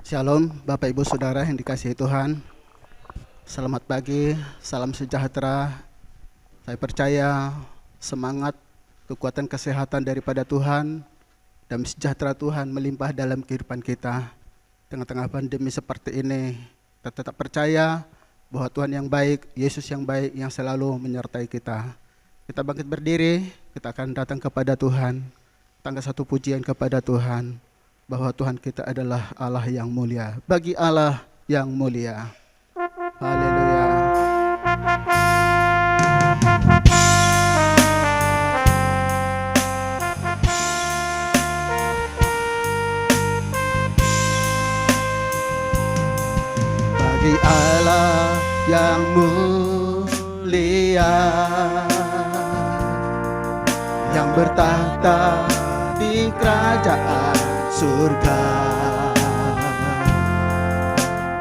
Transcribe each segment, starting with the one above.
Shalom Bapak Ibu Saudara yang dikasihi Tuhan. Selamat pagi, salam sejahtera. Saya percaya semangat, kekuatan kesehatan daripada Tuhan dan sejahtera Tuhan melimpah dalam kehidupan kita. Tengah-tengah pandemi seperti ini, kita tetap percaya bahwa Tuhan yang baik, Yesus yang baik yang selalu menyertai kita. Kita bangkit berdiri, kita akan datang kepada Tuhan. Tangga satu pujian kepada Tuhan, bahwa Tuhan kita adalah Allah yang mulia. Bagi Allah yang mulia. Haleluya. Bagi Allah yang mulia, yang bertahta di kerajaan surga,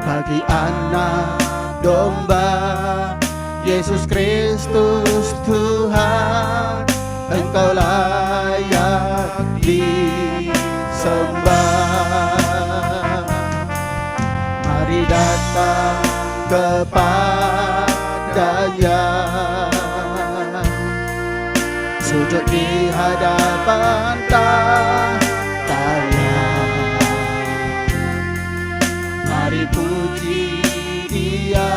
bagi anak domba Yesus Kristus Tuhan, Engkau layak disembah. Mari datang kepadanya, sujud di hadapan tahtanya. Mari puji Dia,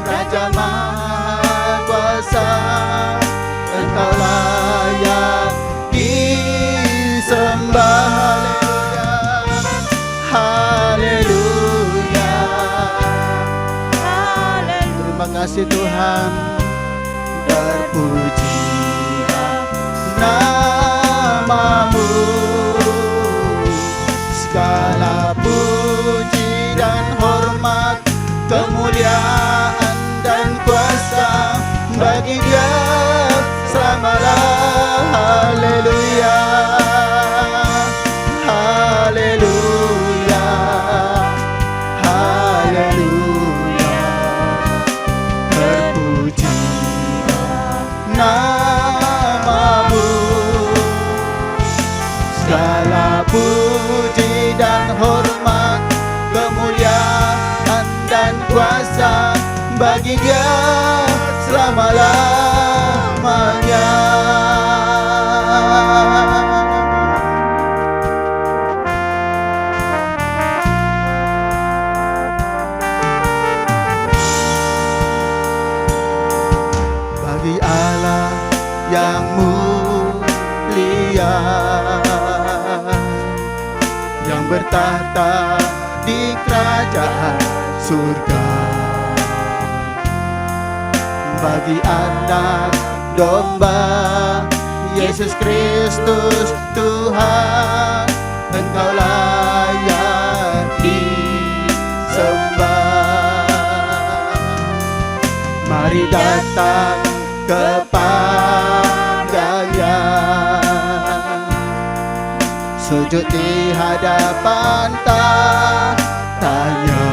Raja Maha Kuasa, Engkau layak disembah. Haleluya, haleluya. Terima kasih Tuhan, terpuji namamu, segala puji dan hormat, kemuliaan dan kuasa bagi Dia selama-lamanya. Haleluya, haleluya, haleluya. Terpuji namamu, segala puji dan hormat, kemuliaan dan kuasa bagi Dia selama-lamanya. Bagi Allah yang mulia, yang bertahta di kerajaan surga, bagi anak domba Yesus Kristus Tuhan, Engkau layak disembah. Mari datang kepadanya, sujud di hadapan tahtanya.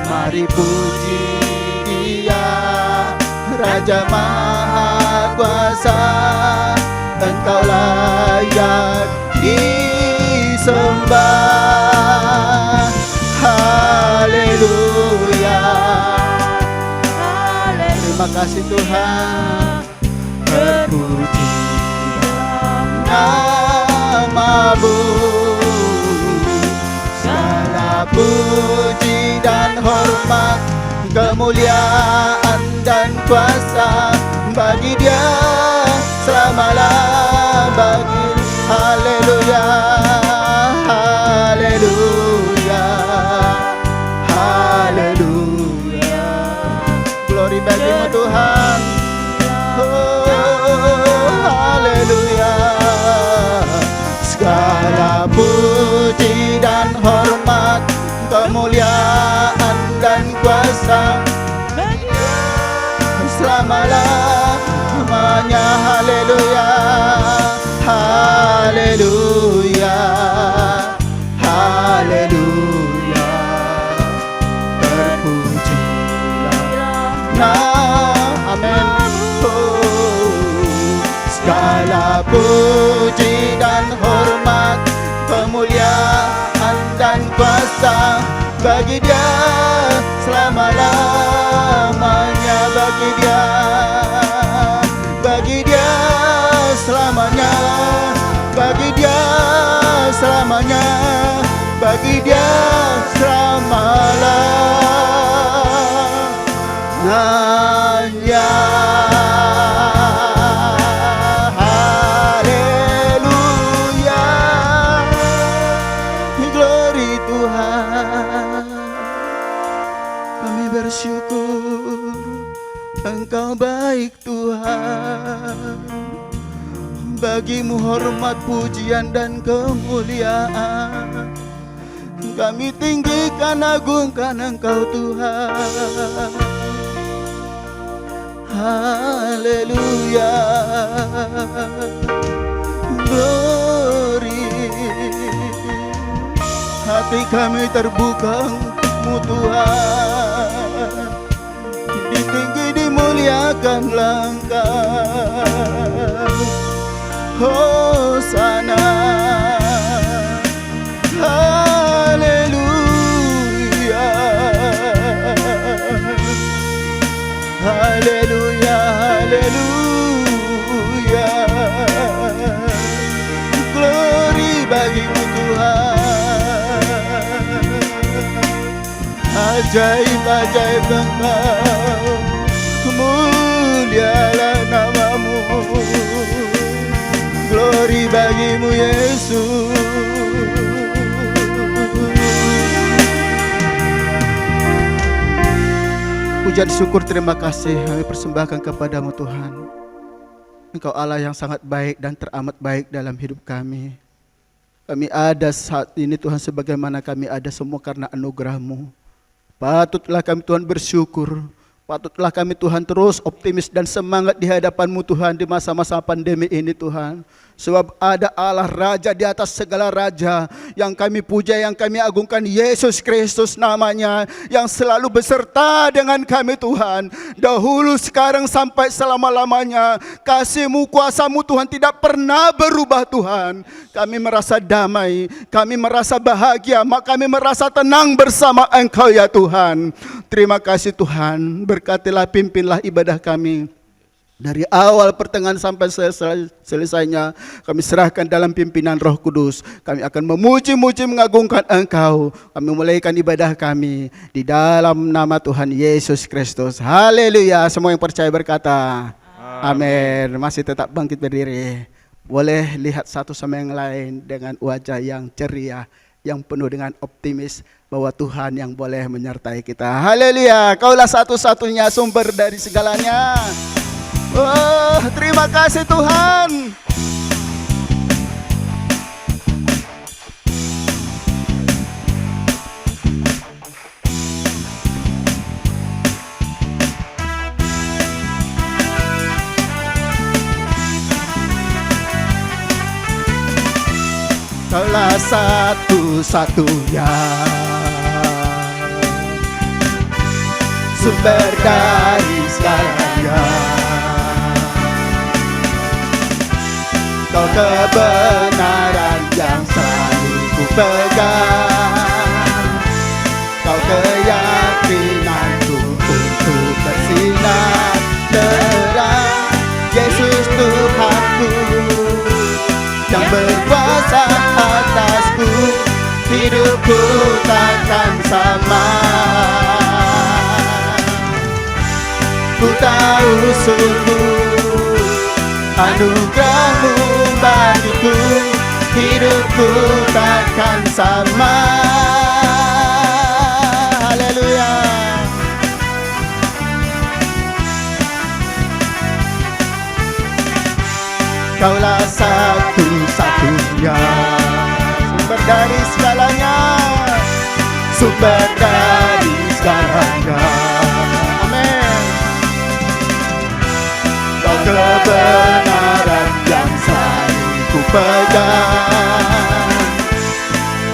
Mari puji Dia, Raja Maha Kuasa, Engkau layak disembah. Haleluya, terima kasih Tuhan, terpuji namamu, segala puji dan hormat, kemuliaan dan kuasa bagi Dia selama-lamanya. Haleluya, haleluya, haleluya. Glory bagimu Tuhan. Haleluya, segala puji dan hormat, kemuliaan dan kuasa selama-lamanya. Haleluya, haleluya, haleluya. Terpujilah, amin. Segala puji dan hormat, kemuliaan berkuasa, bagi Dia selama-lamanya, bagi Dia selamanya, bagi Dia selamanya, bagi Dia selama-lamanya. Haleluya, glory Tuhan. Kami bersyukur Engkau baik Tuhan. Bagimu hormat, pujian dan kemuliaan. Kami tinggikan, agungkan Engkau Tuhan. Haleluya, glory. Hati kami terbuka Mu Tuhan. Ditinggi, dimuliakanlah Engkau. Hosana, haleluya, haleluya, haleluya. Glory bagimu Tuhan. Ajaib, ajaib Engkau, mulialah namamu. Glory bagimu Yesus. Pujian syukur terima kasih kami persembahkan kepadamu Tuhan. Engkau Allah yang sangat baik dan teramat baik dalam hidup kami. Kami ada saat ini Tuhan sebagaimana kami ada semua karena anugerah-Mu. Patutlah kami Tuhan bersyukur. Patutlah kami Tuhan terus optimis dan semangat di hadapan-Mu Tuhan di masa-masa pandemi ini Tuhan. Sebab ada Allah Raja di atas segala raja yang kami puja, yang kami agungkan, Yesus Kristus namanya, yang selalu beserta dengan kami Tuhan. Dahulu, sekarang, sampai selama-lamanya. Kasih-Mu, kuasa-Mu Tuhan tidak pernah berubah Tuhan. Kami merasa damai, kami merasa bahagia, kami merasa tenang bersama Engkau ya Tuhan. Terima kasih Tuhan, berkatilah, pimpinlah ibadah kami. Dari awal pertengahan sampai selesainya kami serahkan dalam pimpinan Roh Kudus. Kami akan memuji-muji, mengagungkan Engkau. Kami mulaikan ibadah kami di dalam nama Tuhan Yesus Kristus. Haleluya. Semua yang percaya berkata amin. Masih tetap bangkit berdiri. Boleh lihat satu sama yang lain dengan wajah yang ceria, yang penuh dengan optimis bahwa Tuhan yang boleh menyertai kita. Haleluya. Kaulah satu-satunya sumber dari segalanya. Oh, terima kasih Tuhan. Kaulah satu-satunya sumber dari segalanya. Kau kebenaran yang selalu ku pegang. Kau keyakinanku untuk bersinar terang. Yesus Tuhanku yang berkuasa atasku, hidupku takkan sama. Ku tahu sungguh anugerah-Mu bagiku, hidupku takkan sama. Haleluya. Kaulah satu-satunya sumber dari segalanya, sumber dari segalanya. Amin. Kau kebenaran yang selalu ku pegang.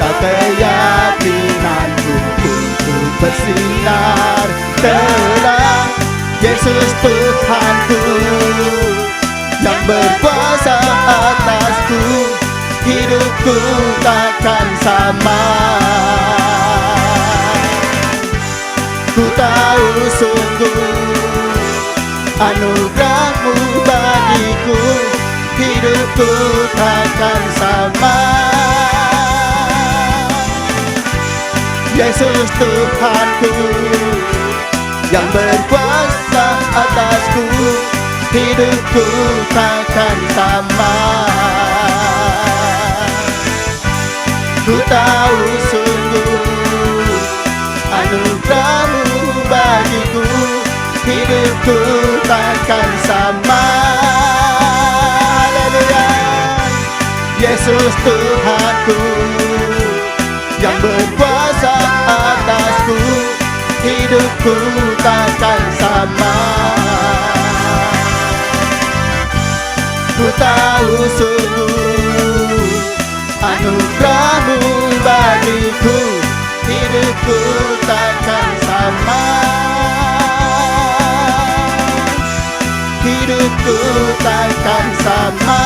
Kau keyakinanku untuk bersinar terang. Yesus Tuhanku yang berkuasa atasku, hidupku takkan sama. anugerah-Mu bagiku, hidupku takkan sama. Yesus Tuhanku yang berkuasa atasku, hidupku takkan sama. Ku tahu sungguh anugerah-Mu bagiku, hidupku takkan sama. Haleluya. Yesus Tuhanku yang berkuasa atasku, hidupku takkan sama. Ku tahu sungguh anugerah-Mu bagiku, hidupku takkan sama. Hidupku takkan sama.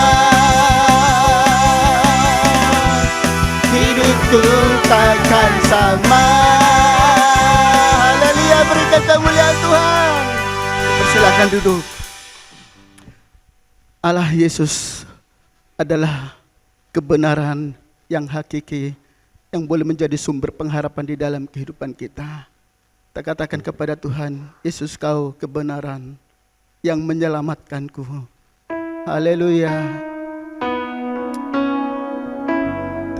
Hidupku takkan sama. Haleluya, berikan kemuliaan Tuhan. Persilakan duduk. Allah Yesus adalah kebenaran yang hakiki, yang boleh menjadi sumber pengharapan di dalam kehidupan kita. Kita katakan kepada Tuhan, Yesus, Kau kebenaran yang menyelamatkanku. Haleluya.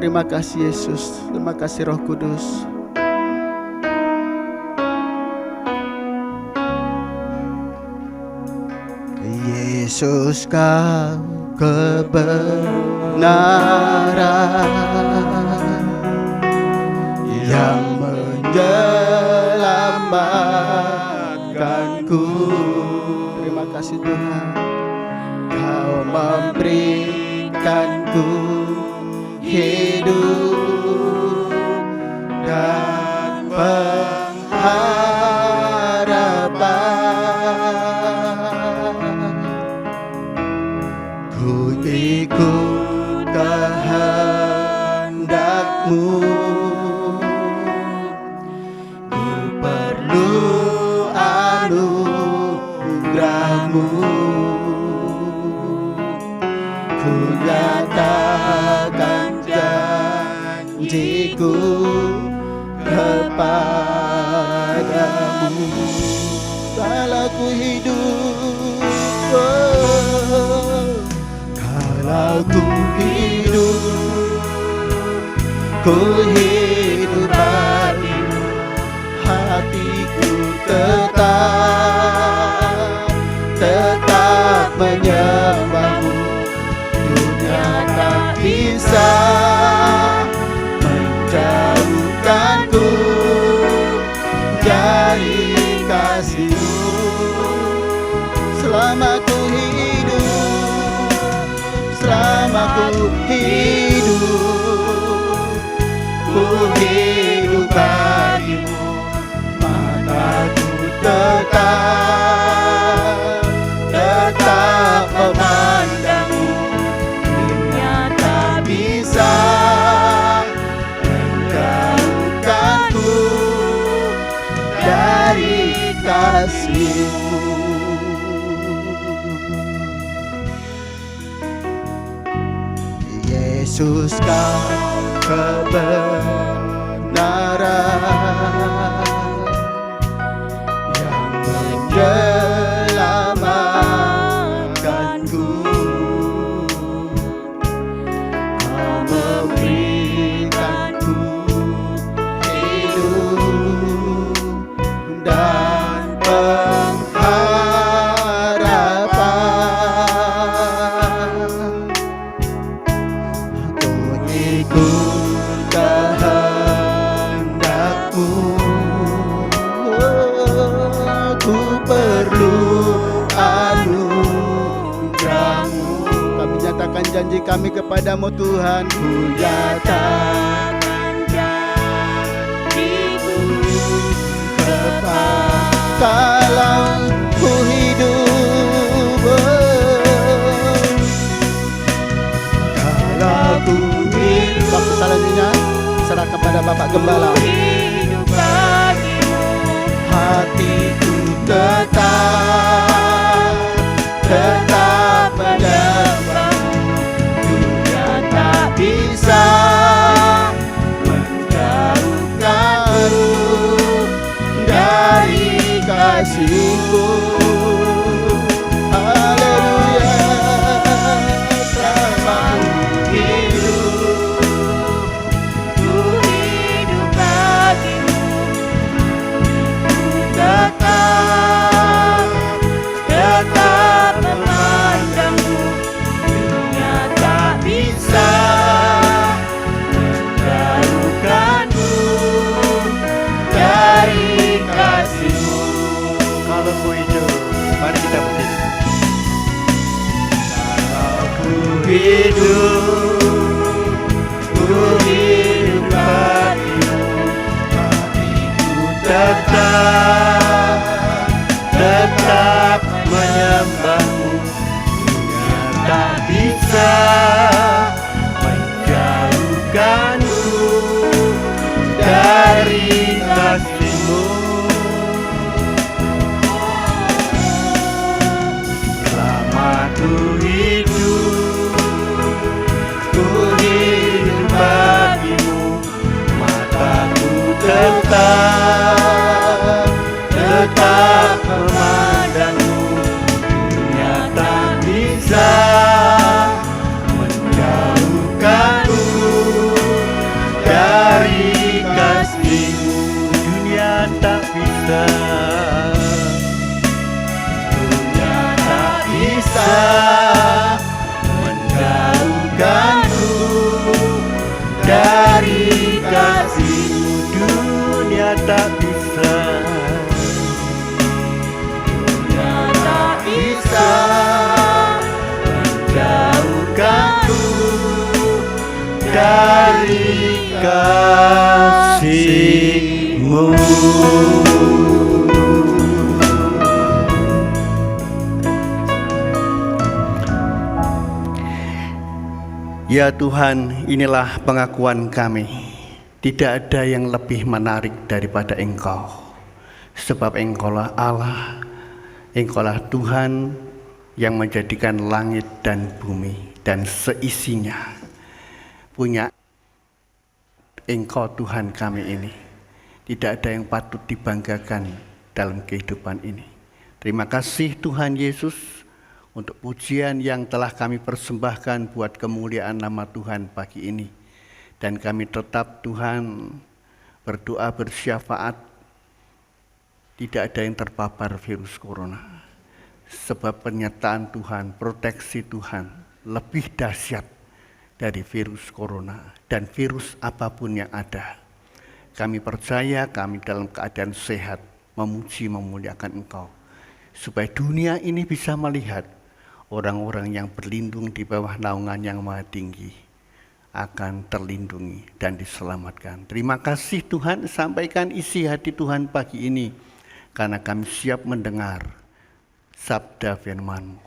Terima kasih Yesus, terima kasih Roh Kudus. Yesus, Kau kebenaran yang menyelamatkanku. Terima kasih Tuhan, Kau memberikanku hidup dan pengharapan. Ku ikut kehendak-Mu, ku perlu anugerah-Mu. Ku nyatakan janjiku kepadamu. Kalau ku hidup, kalau ku hidup, ku hidup bagimu, hatiku tetap menyembah-Mu. Dunia tak bisa menjauhkanku dari kasih-Mu. Selama ku hidup, selama ku hidup bagimu, mataku tetap memandang-Mu. Dunia tak bisa menjauhkanku dari kasih-Mu. Yesus, Kau kebenaran yang menyelamatkanku. Kau memberikanku hidup dan pengharapan. Aku ikut kehendak-Mu, ku perlu anugerah-Mu. Kami nyatakan janji kami kepadamu Tuhan. Ku nyatakan janjiku kalau ku hidup, kalau ku hidup. Waktu selanjutnya serahkan kepada Bapak Gembala. Hatiku tetap menyembahmu. Dunia tak bisa menjauhkanku dari kasih-Mu. Haleluya, selama hidup, ku hidup bagimu. Tetap memandangmu. Dunia tak bisa menjauhkanmu dari kasih-Mu. Kalau ku hidup, mari kita berdiri. Kalau ku hidup bagimu. Hatiku tetap menyembahmu. Dunia tak bisa menjauhkanku dari kasih-Mu. Selama ku hidup bagimu. Mataku tetap memandangmu. Dunia tak bisa menjauhkanku dari kasih-Mu. Dunia tak bisa, Dunia tak bisa menjauhkanku dari kasih-Mu. dunia tak bisa, Dunia tak bisa menjauhkanku dari kasih-Mu. Ya Tuhan, inilah pengakuan kami. Tidak ada yang lebih menarik daripada Engkau. Sebab Engkaulah Allah, Engkaulah Tuhan yang menjadikan langit dan bumi dan seisinya. Punya Engkau Tuhan kami ini. Tidak ada yang patut dibanggakan dalam kehidupan ini. Terima kasih Tuhan Yesus untuk pujian yang telah kami persembahkan buat kemuliaan nama Tuhan pagi ini. Dan kami tetap Tuhan berdoa bersyafaat tidak ada yang terpapar virus corona. Sebab pernyataan Tuhan, proteksi Tuhan lebih dahsyat dari virus corona dan virus apapun yang ada. Kami percaya kami dalam keadaan sehat, memuji memuliakan Engkau. Supaya dunia ini bisa melihat orang-orang yang berlindung di bawah naungan yang maha tinggi akan terlindungi dan diselamatkan. Terima kasih Tuhan, sampaikan isi hati Tuhan pagi ini, karena kami siap mendengar sabda firman-Mu.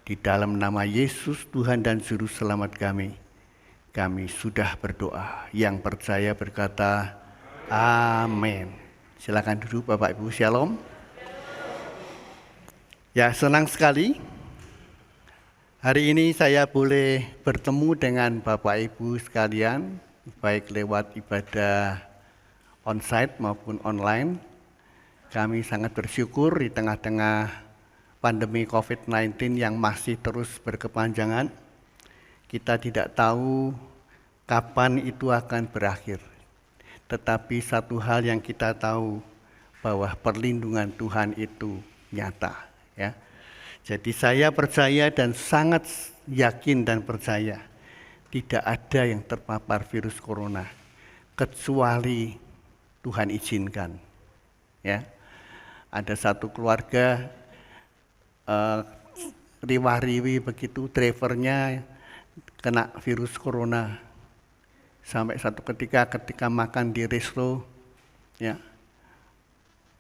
Di dalam nama Yesus Tuhan dan Juru Selamat kami sudah berdoa. Yang percaya berkata, amin. Silakan duduk Bapak Ibu, shalom. Ya, senang sekali hari ini saya boleh bertemu dengan Bapak Ibu sekalian, baik lewat ibadah onsite maupun online. Kami sangat bersyukur di tengah-tengah pandemi COVID-19 yang masih terus berkepanjangan. Kita tidak tahu kapan itu akan berakhir. Tetapi satu hal yang kita tahu, bahwa perlindungan Tuhan itu nyata. Ya. Jadi saya percaya dan sangat yakin dan percaya tidak ada yang terpapar virus corona kecuali Tuhan izinkan. Ya, ada satu keluarga riwah-riwi begitu, drivernya kena virus corona. Sampai satu ketika makan di resto, ya,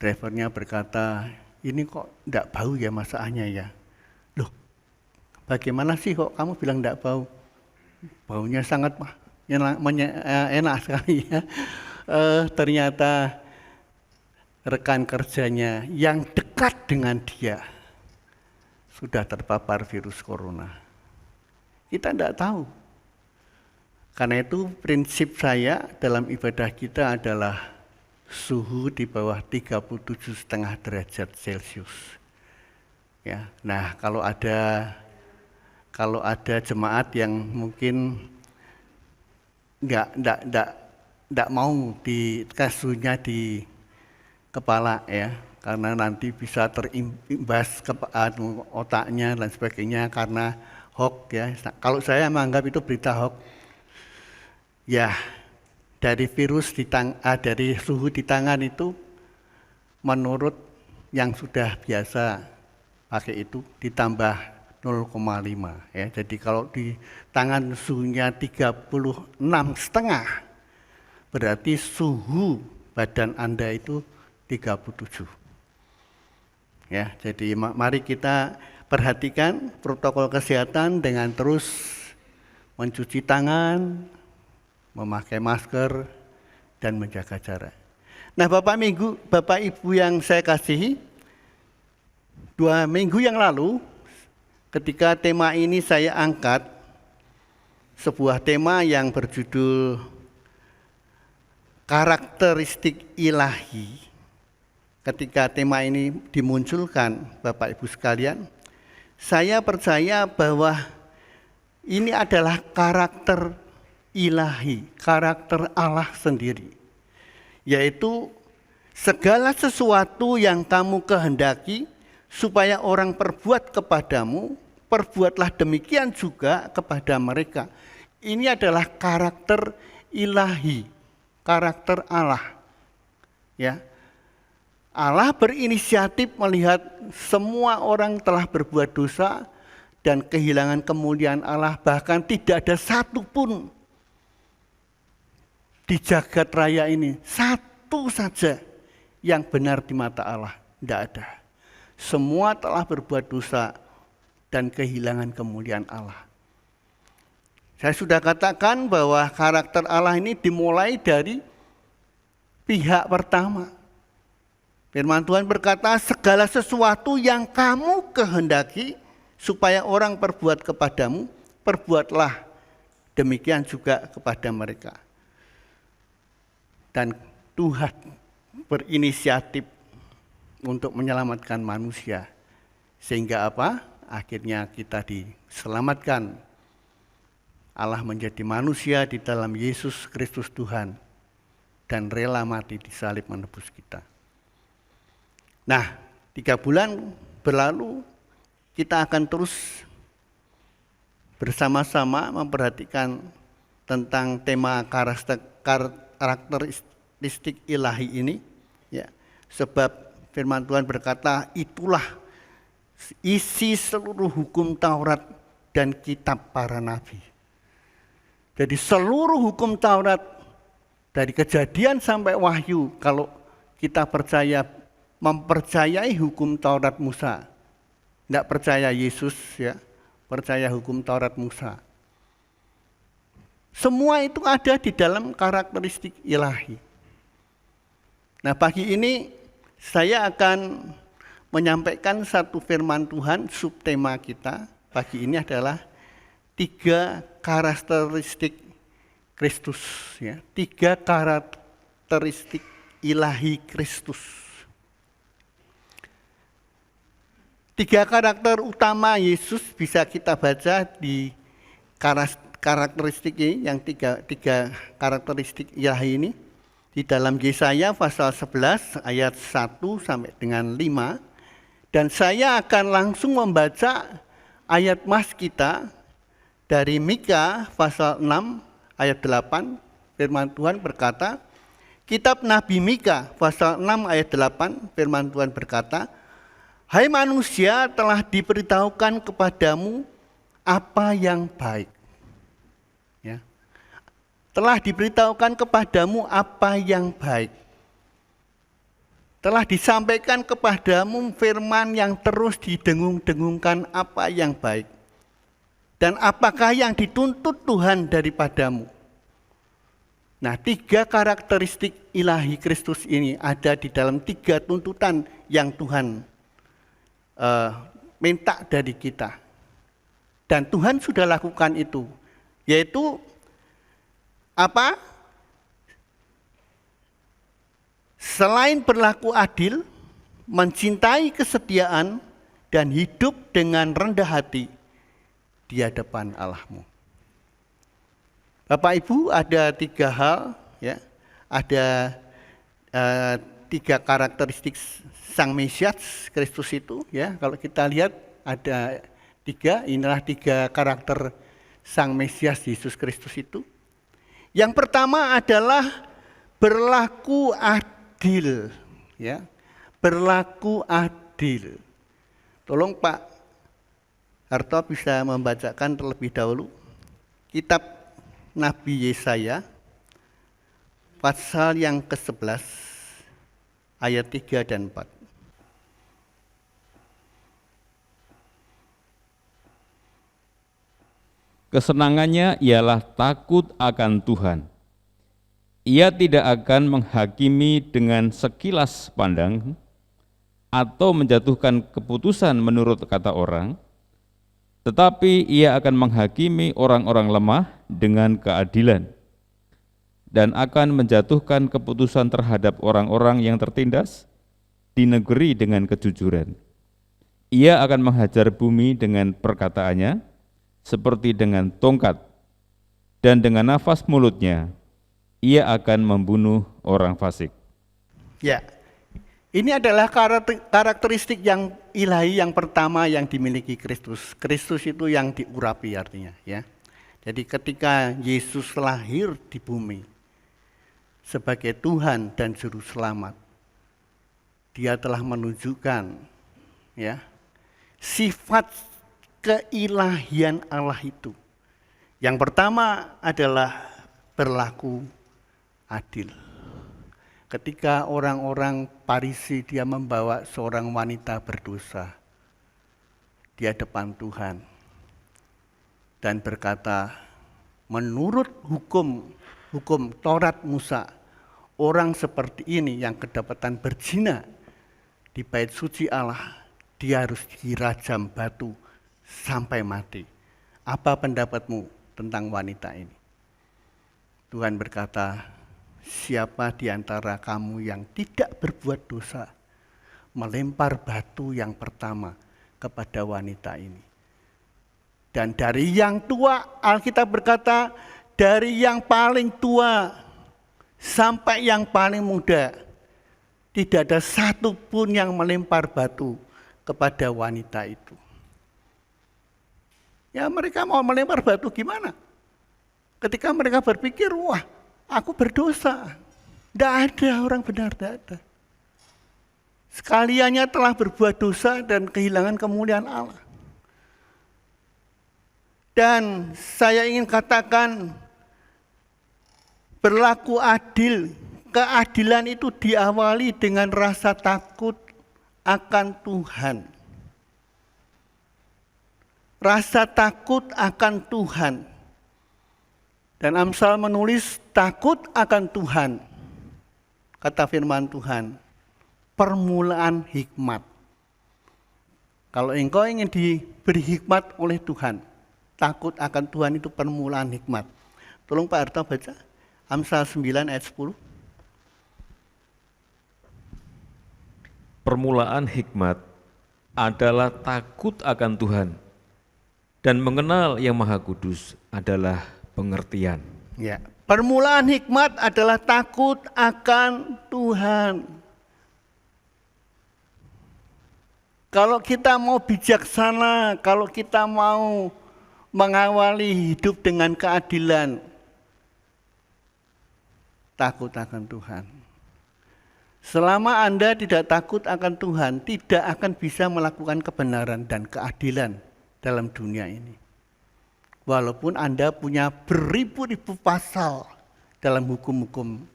drivernya berkata, ini kok enggak bau ya masakannya ya. Loh, bagaimana sih kok kamu bilang enggak bau? Baunya sangat enak sekali ya. Ternyata rekan kerjanya yang dekat dengan dia sudah terpapar virus corona. Kita tidak tahu. Karena itu prinsip saya dalam ibadah kita adalah suhu di bawah 37,5 derajat Celcius. Ya, nah kalau ada jemaat yang mungkin nggak mau dikasihnya di kepala ya, karena nanti bisa terimbas ke otaknya dan sebagainya karena hoax ya. Kalau saya menganggap itu berita hoax. Ya, dari dari suhu di tangan itu menurut yang sudah biasa pakai itu ditambah 0,5 ya. Jadi kalau di tangan suhunya 36,5 berarti suhu badan Anda itu 37. Ya, jadi mari kita perhatikan protokol kesehatan dengan terus mencuci tangan, memakai masker dan menjaga jarak. Nah, Bapak Ibu yang saya kasihi, 2 minggu yang lalu ketika tema ini saya angkat, sebuah tema yang berjudul karakteristik ilahi. Ketika tema ini dimunculkan, Bapak Ibu sekalian, saya percaya bahwa ini adalah karakter ilahi, karakter Allah sendiri, yaitu segala sesuatu yang kamu kehendaki supaya orang perbuat kepadamu, perbuatlah demikian juga kepada mereka. Ini adalah karakter ilahi, karakter Allah. Ya. Allah berinisiatif melihat semua orang telah berbuat dosa dan kehilangan kemuliaan Allah, bahkan tidak ada satupun di jagat raya ini, satu saja yang benar di mata Allah, tidak ada. Semua telah berbuat dosa dan kehilangan kemuliaan Allah. Saya sudah katakan bahwa karakter Allah ini dimulai dari pihak pertama. Firman Tuhan berkata, segala sesuatu yang kamu kehendaki supaya orang perbuat kepadamu, perbuatlah demikian juga kepada mereka. Dan Tuhan berinisiatif untuk menyelamatkan manusia. Sehingga apa? Akhirnya kita diselamatkan. Allah menjadi manusia di dalam Yesus Kristus Tuhan dan rela mati di salib menebus kita. Nah, 3 bulan berlalu, kita akan terus bersama-sama memperhatikan tentang tema karakteristik ilahi ini, ya. Sebab firman Tuhan berkata, itulah isi seluruh hukum Taurat dan kitab para nabi. Jadi seluruh hukum Taurat dari Kejadian sampai Wahyu, kalau kita mempercayai hukum Taurat Musa, tidak percaya Yesus, ya, percaya hukum Taurat Musa. Semua itu ada di dalam karakteristik ilahi. Nah, pagi ini saya akan menyampaikan satu firman Tuhan, subtema kita pagi ini adalah 3 karakteristik Kristus, ya. 3 karakteristik ilahi Kristus. 3 karakter utama Yesus bisa kita baca di karakteristik ini, yang tiga karakteristik ilahi ini di dalam Yesaya pasal 11 ayat 1 sampai dengan 5. Dan saya akan langsung membaca ayat mas kita dari Mika pasal 6 ayat 8. Firman Tuhan berkata, kitab Nabi Mika pasal 6 ayat 8, firman Tuhan berkata, hai manusia, telah diberitahukan kepadamu apa yang baik. Ya. Telah diberitahukan kepadamu apa yang baik. Telah disampaikan kepadamu firman yang terus didengung-dengungkan apa yang baik. Dan apakah yang dituntut Tuhan daripadamu? Nah, 3 karakteristik ilahi Kristus ini ada di dalam 3 tuntutan yang Tuhan minta dari kita. Dan Tuhan sudah lakukan itu, yaitu apa? Selain berlaku adil, mencintai kesetiaan, dan hidup dengan rendah hati di hadapan Allahmu. Bapak Ibu, ada 3 hal, ya, ada 3 karakteristik Sang Mesias Kristus itu, ya. Kalau kita lihat ada 3, inilah 3 karakter Sang Mesias Yesus Kristus itu. Yang pertama adalah berlaku adil, ya, berlaku adil. Tolong Pak Harto bisa membacakan terlebih dahulu kitab Nabi Yesaya pasal yang ke-11 ayat 3 dan 4. Kesenangannya ialah takut akan Tuhan. Ia tidak akan menghakimi dengan sekilas pandang atau menjatuhkan keputusan menurut kata orang, tetapi ia akan menghakimi orang-orang lemah dengan keadilan dan akan menjatuhkan keputusan terhadap orang-orang yang tertindas di negeri dengan kejujuran. Ia akan menghajar bumi dengan perkataannya seperti dengan tongkat, dan dengan nafas mulutnya ia akan membunuh orang fasik. Ya, ini adalah karakteristik yang ilahi yang pertama yang dimiliki Kristus. Kristus itu yang diurapi artinya, ya. Jadi ketika Yesus lahir di bumi sebagai Tuhan dan Juru Selamat, Dia telah menunjukkan, ya, sifat keilahian Allah itu. Yang pertama adalah berlaku adil. Ketika orang-orang Farisi dia membawa seorang wanita berdosa di hadapan Tuhan dan berkata, menurut hukum Taurat Musa, orang seperti ini yang kedapatan berzina di bait suci Allah, dia harus dirajam batu sampai mati. Apa pendapatmu tentang wanita ini? Tuhan berkata, siapa di antara kamu yang tidak berbuat dosa melempar batu yang pertama kepada wanita ini. Dan dari yang tua, Alkitab berkata, dari yang paling tua sampai yang paling muda, tidak ada satu pun yang melempar batu kepada wanita itu. Ya, mereka mau melempar batu gimana? Ketika mereka berpikir, wah, aku berdosa. Tidak ada orang benar, tidak ada. Sekaliannya telah berbuat dosa dan kehilangan kemuliaan Allah. Dan saya ingin katakan, berlaku adil. Keadilan itu diawali dengan rasa takut akan Tuhan. Rasa takut akan Tuhan. Dan Amsal menulis takut akan Tuhan. Kata firman Tuhan, permulaan hikmat. Kalau engkau ingin diberi hikmat oleh Tuhan, takut akan Tuhan itu permulaan hikmat. Tolong Pak Harto baca Amsal 9 ayat 10. Permulaan hikmat adalah takut akan Tuhan, dan mengenal Yang Maha Kudus adalah pengertian. Ya, permulaan hikmat adalah takut akan Tuhan. Kalau kita mau bijaksana, kalau kita mau mengawali hidup dengan keadilan, takut akan Tuhan. Selama Anda tidak takut akan Tuhan, tidak akan bisa melakukan kebenaran dan keadilan dalam dunia ini. Walaupun Anda punya beribu-ribu pasal dalam hukum-hukum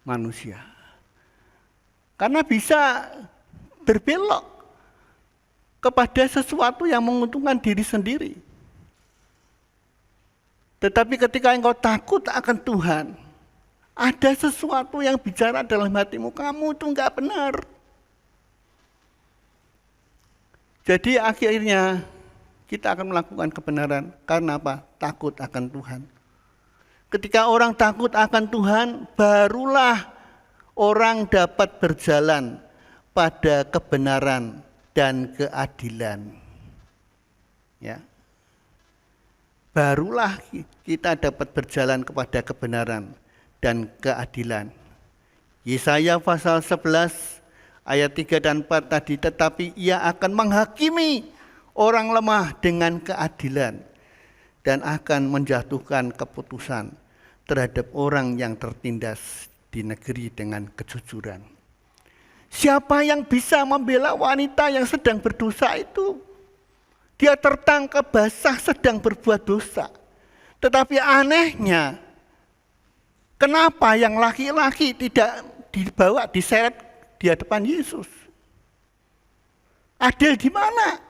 manusia. Karena bisa berbelok kepada sesuatu yang menguntungkan diri sendiri. Tetapi ketika engkau takut akan Tuhan, ada sesuatu yang bicara dalam hatimu, kamu itu enggak benar. Jadi akhirnya kita akan melakukan kebenaran. Karena apa? Takut akan Tuhan. Ketika orang takut akan Tuhan, barulah orang dapat berjalan pada kebenaran dan keadilan. Ya. Barulah kita dapat berjalan kepada kebenaran dan keadilan. Yesaya pasal 11 ayat 3 dan 4 tadi, tetapi ia akan menghakimi orang lemah dengan keadilan dan akan menjatuhkan keputusan terhadap orang yang tertindas di negeri dengan kejujuran. Siapa yang bisa membela wanita yang sedang berdosa itu? Dia tertangkap basah sedang berbuat dosa. Tetapi anehnya, kenapa yang laki-laki tidak dibawa, diseret di hadapan Yesus? Adil di mana?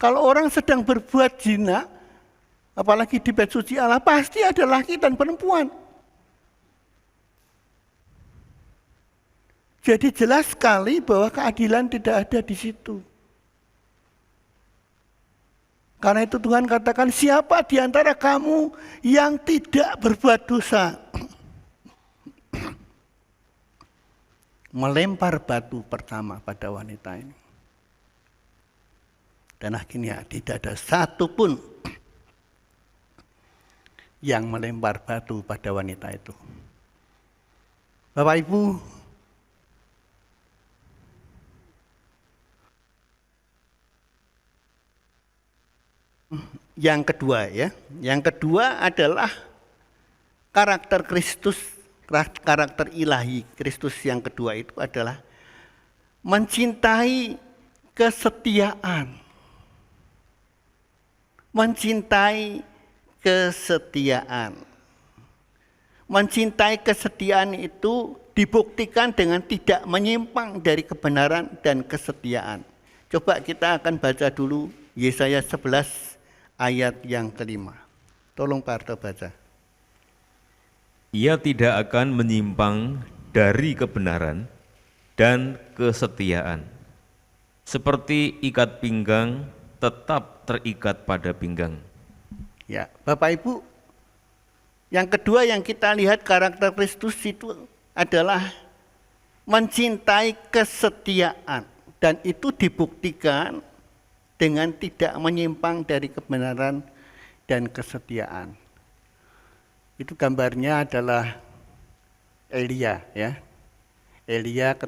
Kalau orang sedang berbuat zina, apalagi di bait suci Allah, pasti ada laki dan perempuan. Jadi jelas sekali bahwa keadilan tidak ada di situ. Karena itu Tuhan katakan, siapa di antara kamu yang tidak berbuat dosa? Melempar batu pertama pada wanita ini. Dan akhirnya tidak ada satupun yang melempar batu pada wanita itu. Bapak Ibu, yang kedua ya, yang kedua adalah karakter Kristus, karakter ilahi Kristus yang kedua itu adalah mencintai kesetiaan. Mencintai kesetiaan. Mencintai kesetiaan itu dibuktikan dengan tidak menyimpang dari kebenaran dan kesetiaan. Coba kita akan baca dulu Yesaya 11 ayat yang kelima. Tolong Pak Arto baca. Ia tidak akan menyimpang dari kebenaran dan kesetiaan. Seperti ikat pinggang tetap terikat pada pinggang. Ya, Bapak Ibu, yang kedua yang kita lihat karakter Kristus itu adalah mencintai kesetiaan. Dan itu dibuktikan dengan tidak menyimpang dari kebenaran dan kesetiaan. Itu gambarnya adalah Elia ya. Elia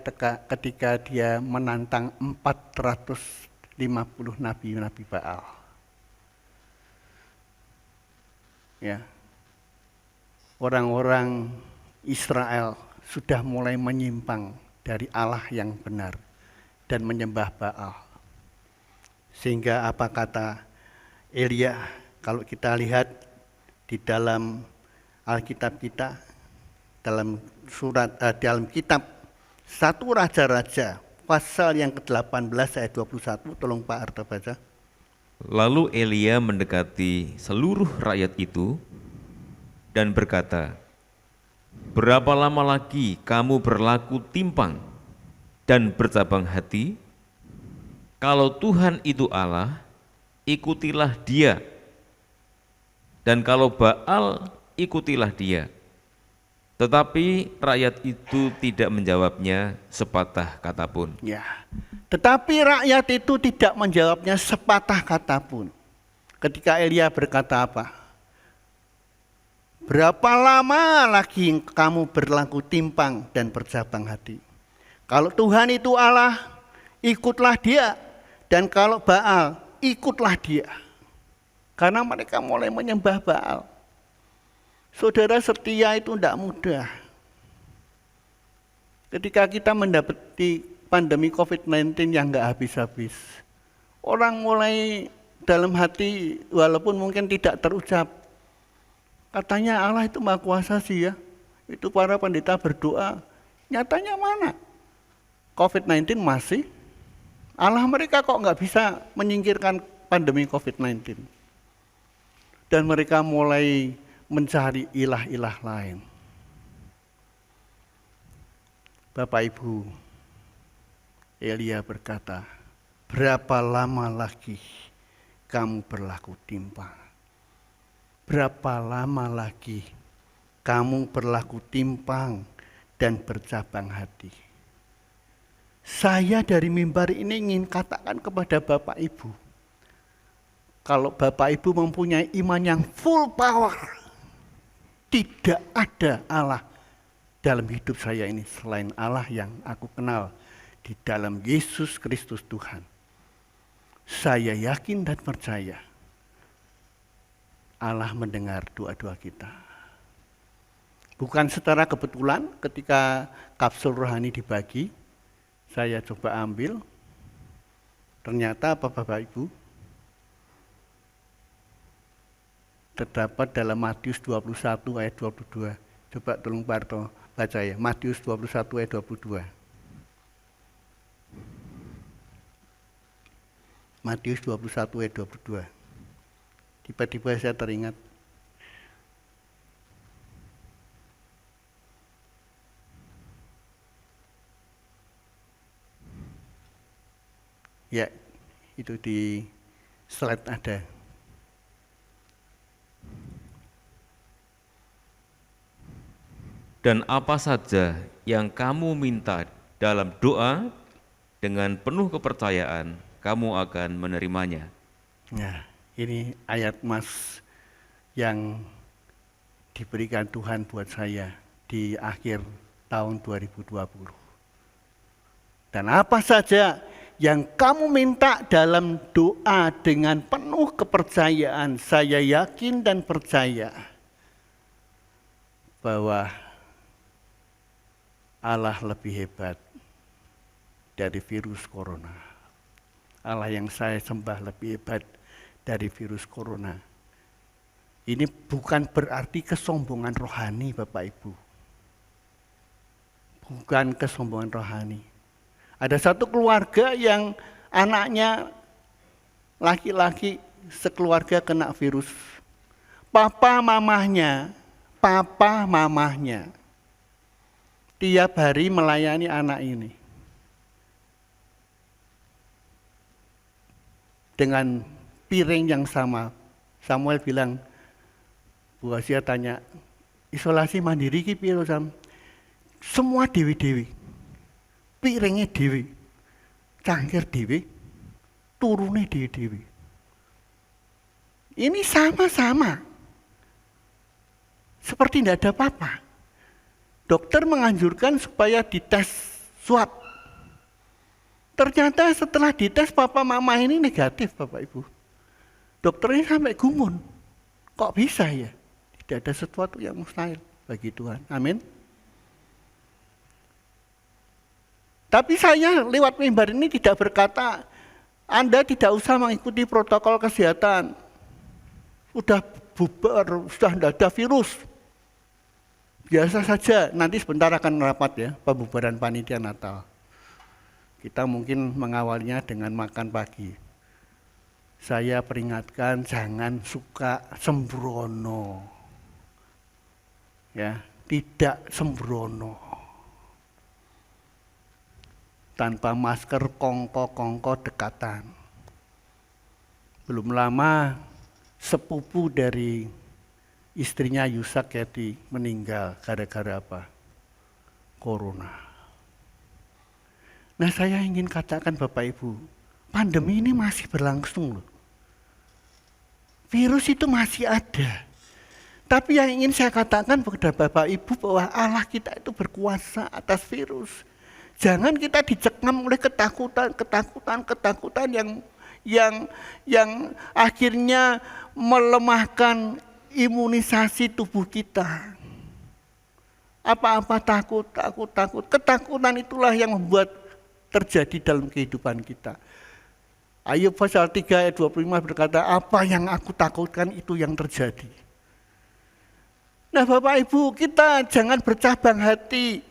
ketika dia menantang 450 nabi-nabi Baal. Ya. Orang-orang Israel sudah mulai menyimpang dari Allah yang benar dan menyembah Baal. Sehingga apa kata Elia, kalau kita lihat di dalam Alkitab kita, dalam dalam kitab 1 Raja-Raja pasal yang ke-18 ayat 21, tolong Pak Arto baca. Lalu Elia mendekati seluruh rakyat itu dan berkata, berapa lama lagi kamu berlaku timpang dan bercabang hati? Kalau Tuhan itu Allah, ikutilah Dia. Dan kalau Baal, ikutilah dia. Tetapi rakyat itu tidak menjawabnya sepatah kata pun. Ya. Tetapi rakyat itu tidak menjawabnya sepatah kata pun. Ketika Elia berkata apa? Berapa lama lagi kamu berlaku timpang dan bercabang hati? Kalau Tuhan itu Allah, ikutlah Dia. Dan kalau Baal, ikutlah Dia. Karena mereka mulai menyembah Baal. Saudara, setia itu tidak mudah. Ketika kita mendapati pandemi COVID-19 yang nggak habis-habis, orang mulai dalam hati, walaupun mungkin tidak terucap, katanya Allah itu Maha Kuasa sih ya. Itu para pendeta berdoa, nyatanya mana? COVID-19 masih, Allah mereka kok nggak bisa menyingkirkan pandemi COVID-19. Dan mereka mulai mencari ilah-ilah lain. Bapak Ibu, Elia berkata, berapa lama lagi kamu berlaku timpang? Berapa lama lagi kamu berlaku timpang dan bercabang hati? Saya dari mimbar ini ingin katakan kepada Bapak Ibu, kalau Bapak Ibu mempunyai iman yang full power, tidak ada Allah dalam hidup saya ini selain Allah yang aku kenal di dalam Yesus Kristus Tuhan. Saya yakin dan percaya Allah mendengar doa-doa kita. Bukan secara kebetulan ketika kapsul rohani dibagi, saya coba ambil, ternyata apa Bapak Ibu? Terdapat dalam Matius 21 ayat 22. Coba tolong Parto baca ya, Matius 21 ayat 22. Matius 21 ayat 22. Tiba-tiba saya teringat. Ya, itu di slide ada. Dan apa saja yang kamu minta dalam doa, dengan penuh kepercayaan, kamu akan menerimanya. Nah, ini ayat Mas yang diberikan Tuhan buat saya di akhir tahun 2020. Dan apa saja yang kamu minta dalam doa dengan penuh kepercayaan, saya yakin dan percaya bahwa Allah lebih hebat dari virus corona. Allah yang saya sembah lebih hebat dari virus corona. Ini bukan berarti kesombongan rohani, Bapak Ibu. Bukan kesombongan rohani. Ada satu keluarga yang anaknya laki-laki sekeluarga kena virus. Papa mamahnya tiap hari melayani anak ini. Dengan piring yang sama. Samuel bilang, Bu Asia tanya, isolasi mandiri ki piye Sam? Semua dewi-dewi. Piringnya dewi, cangkir dewi, turunnya dewi. Ini sama-sama. Seperti tidak ada apa-apa. Dokter menganjurkan supaya dites swab. Ternyata setelah dites papa mama ini negatif, Bapak Ibu. Dokternya sampai gumun. Kok bisa ya? Tidak ada sesuatu yang mustahil bagi Tuhan. Amin. Tapi saya lewat mimbar ini tidak berkata, Anda tidak usah mengikuti protokol kesehatan. Sudah bubar, sudah tidak ada virus. Biasa saja, nanti sebentar akan rapat ya, pembubaran panitia Natal. Kita mungkin mengawalnya dengan makan pagi. Saya peringatkan jangan suka sembrono. Ya, tidak sembrono. Tanpa masker kongko-kongko dekatan. Belum lama sepupu dari istrinya Yusak Keti meninggal gara-gara apa? Corona. Nah, saya ingin katakan Bapak Ibu, pandemi ini masih berlangsung loh. Virus itu masih ada. Tapi yang ingin saya katakan kepada Bapak Ibu bahwa Allah kita itu berkuasa atas virus. Jangan kita dicekam oleh ketakutan yang akhirnya melemahkan imunisasi tubuh kita. Apa-apa takut. Ketakutan itulah yang membuat terjadi dalam kehidupan kita. Ayub pasal 3 ayat 25 berkata, apa yang aku takutkan itu yang terjadi. Nah Bapak Ibu, kita jangan bercabang hati.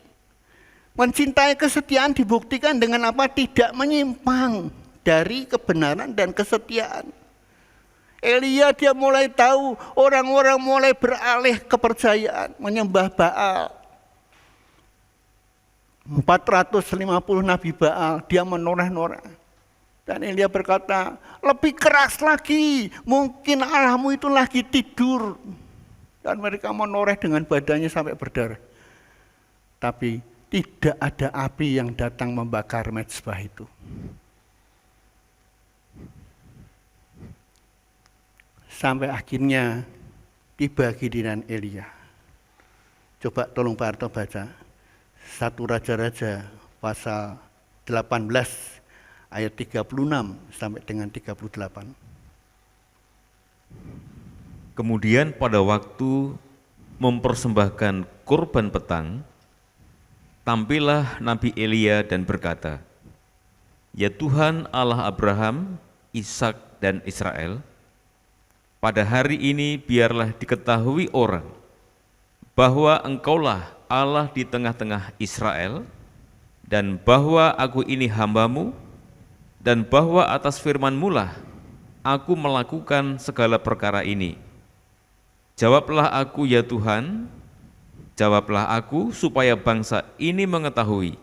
Mencintai kesetiaan dibuktikan dengan apa? Tidak menyimpang dari kebenaran dan kesetiaan. Elia dia mulai tahu, orang-orang mulai beralih kepercayaan, menyembah Baal. 450 nabi Baal, dia menoreh-noreh. Dan Elia berkata, lebih keras lagi, mungkin Allahmu itu lagi tidur. Dan mereka menoreh dengan badannya sampai berdarah. Tapi tidak ada api yang datang membakar mezbah itu. Sampai akhirnya tiba giliran Elia. Coba tolong Pak Arto baca 1 Raja-Raja pasal 18 ayat 36 sampai dengan 38. Kemudian pada waktu mempersembahkan kurban petang, tampillah Nabi Elia dan berkata, "Ya Tuhan Allah Abraham, Ishak dan Israel, pada hari ini biarlah diketahui orang bahwa Engkaulah Allah di tengah-tengah Israel, dan bahwa aku ini hamba-Mu, dan bahwa atas firman-Mu lah aku melakukan segala perkara ini. Jawablah aku ya Tuhan, jawablah aku supaya bangsa ini mengetahui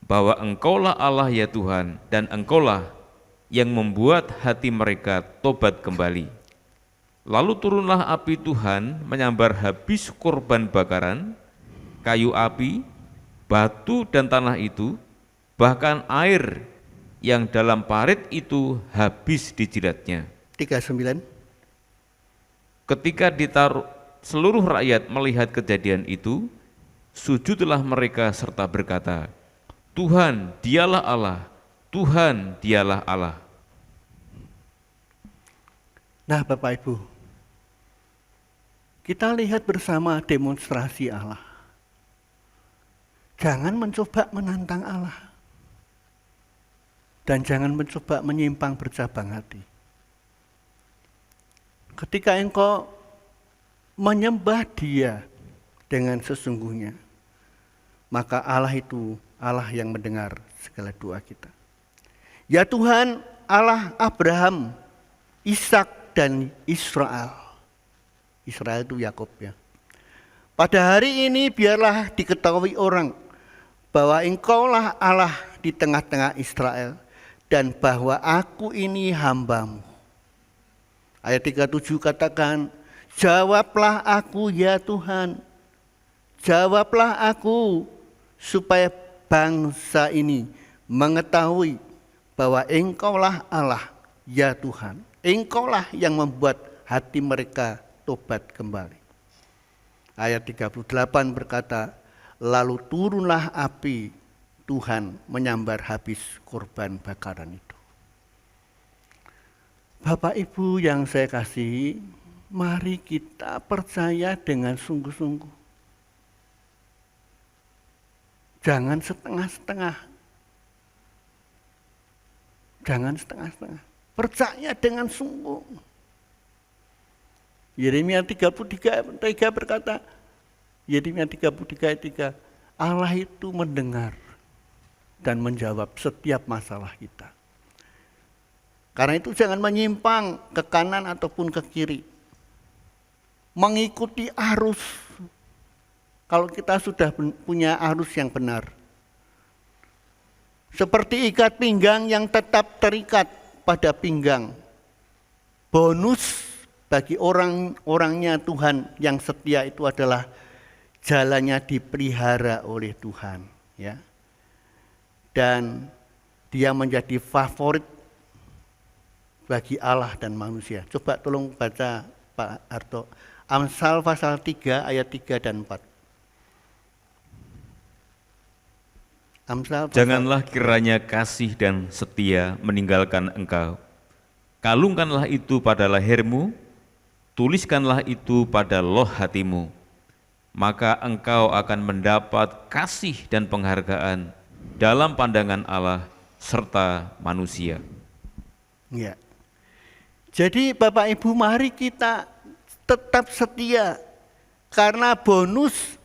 bahwa Engkaulah Allah ya Tuhan, dan Engkaulah yang membuat hati mereka tobat kembali." Lalu turunlah api Tuhan menyambar habis korban bakaran, kayu api, batu dan tanah itu, bahkan air yang dalam parit itu habis dijilatnya. 39. Ketika ditaruh seluruh rakyat melihat kejadian itu, sujudlah mereka serta berkata, "Tuhan, dialah Allah, Tuhan, dialah Allah." Nah Bapak Ibu, kita lihat bersama demonstrasi Allah. Jangan mencoba menantang Allah. Dan jangan mencoba menyimpang bercabang hati. Ketika engkau menyembah Dia dengan sesungguhnya, maka Allah itu Allah yang mendengar segala doa kita. Ya Tuhan, Allah Abraham, Ishak dan Israel. Israel itu Yakub ya. Pada hari ini biarlah diketahui orang bahwa Engkaulah Allah di tengah-tengah Israel, dan bahwa aku ini hamba-Mu. Ayat 37 katakan, "Jawablah aku ya Tuhan, jawablah aku supaya bangsa ini mengetahui bahwa Engkaulah Allah ya Tuhan. Engkaulah yang membuat hati mereka tobat kembali." Ayat 38 berkata, "Lalu turunlah api Tuhan menyambar habis korban bakaran itu." Bapak Ibu yang saya kasihi, mari kita percaya dengan sungguh-sungguh. Jangan setengah-setengah. Jangan setengah-setengah. Percaya dengan sungguh. Yeremia 33 berkata, Yeremia 33 ayat 3, Allah itu mendengar dan menjawab setiap masalah kita. Karena itu jangan menyimpang ke kanan ataupun ke kiri. Mengikuti arus. Kalau kita sudah punya arus yang benar. Seperti ikat pinggang yang tetap terikat pada pinggang. Bonus bagi orang-orangnya Tuhan yang setia itu adalah jalannya dipelihara oleh Tuhan, ya. Dan dia menjadi favorit bagi Allah dan manusia. Coba tolong baca Pak Arto, Amsal pasal 3 ayat 3 dan 4. Amsal pasal... Janganlah kiranya kasih dan setia meninggalkan engkau. Kalungkanlah itu pada lehermu, tuliskanlah itu pada loh hatimu. Maka engkau akan mendapat kasih dan penghargaan dalam pandangan Allah serta manusia. Ya. Jadi Bapak Ibu, mari kita tetap setia. Karena bonus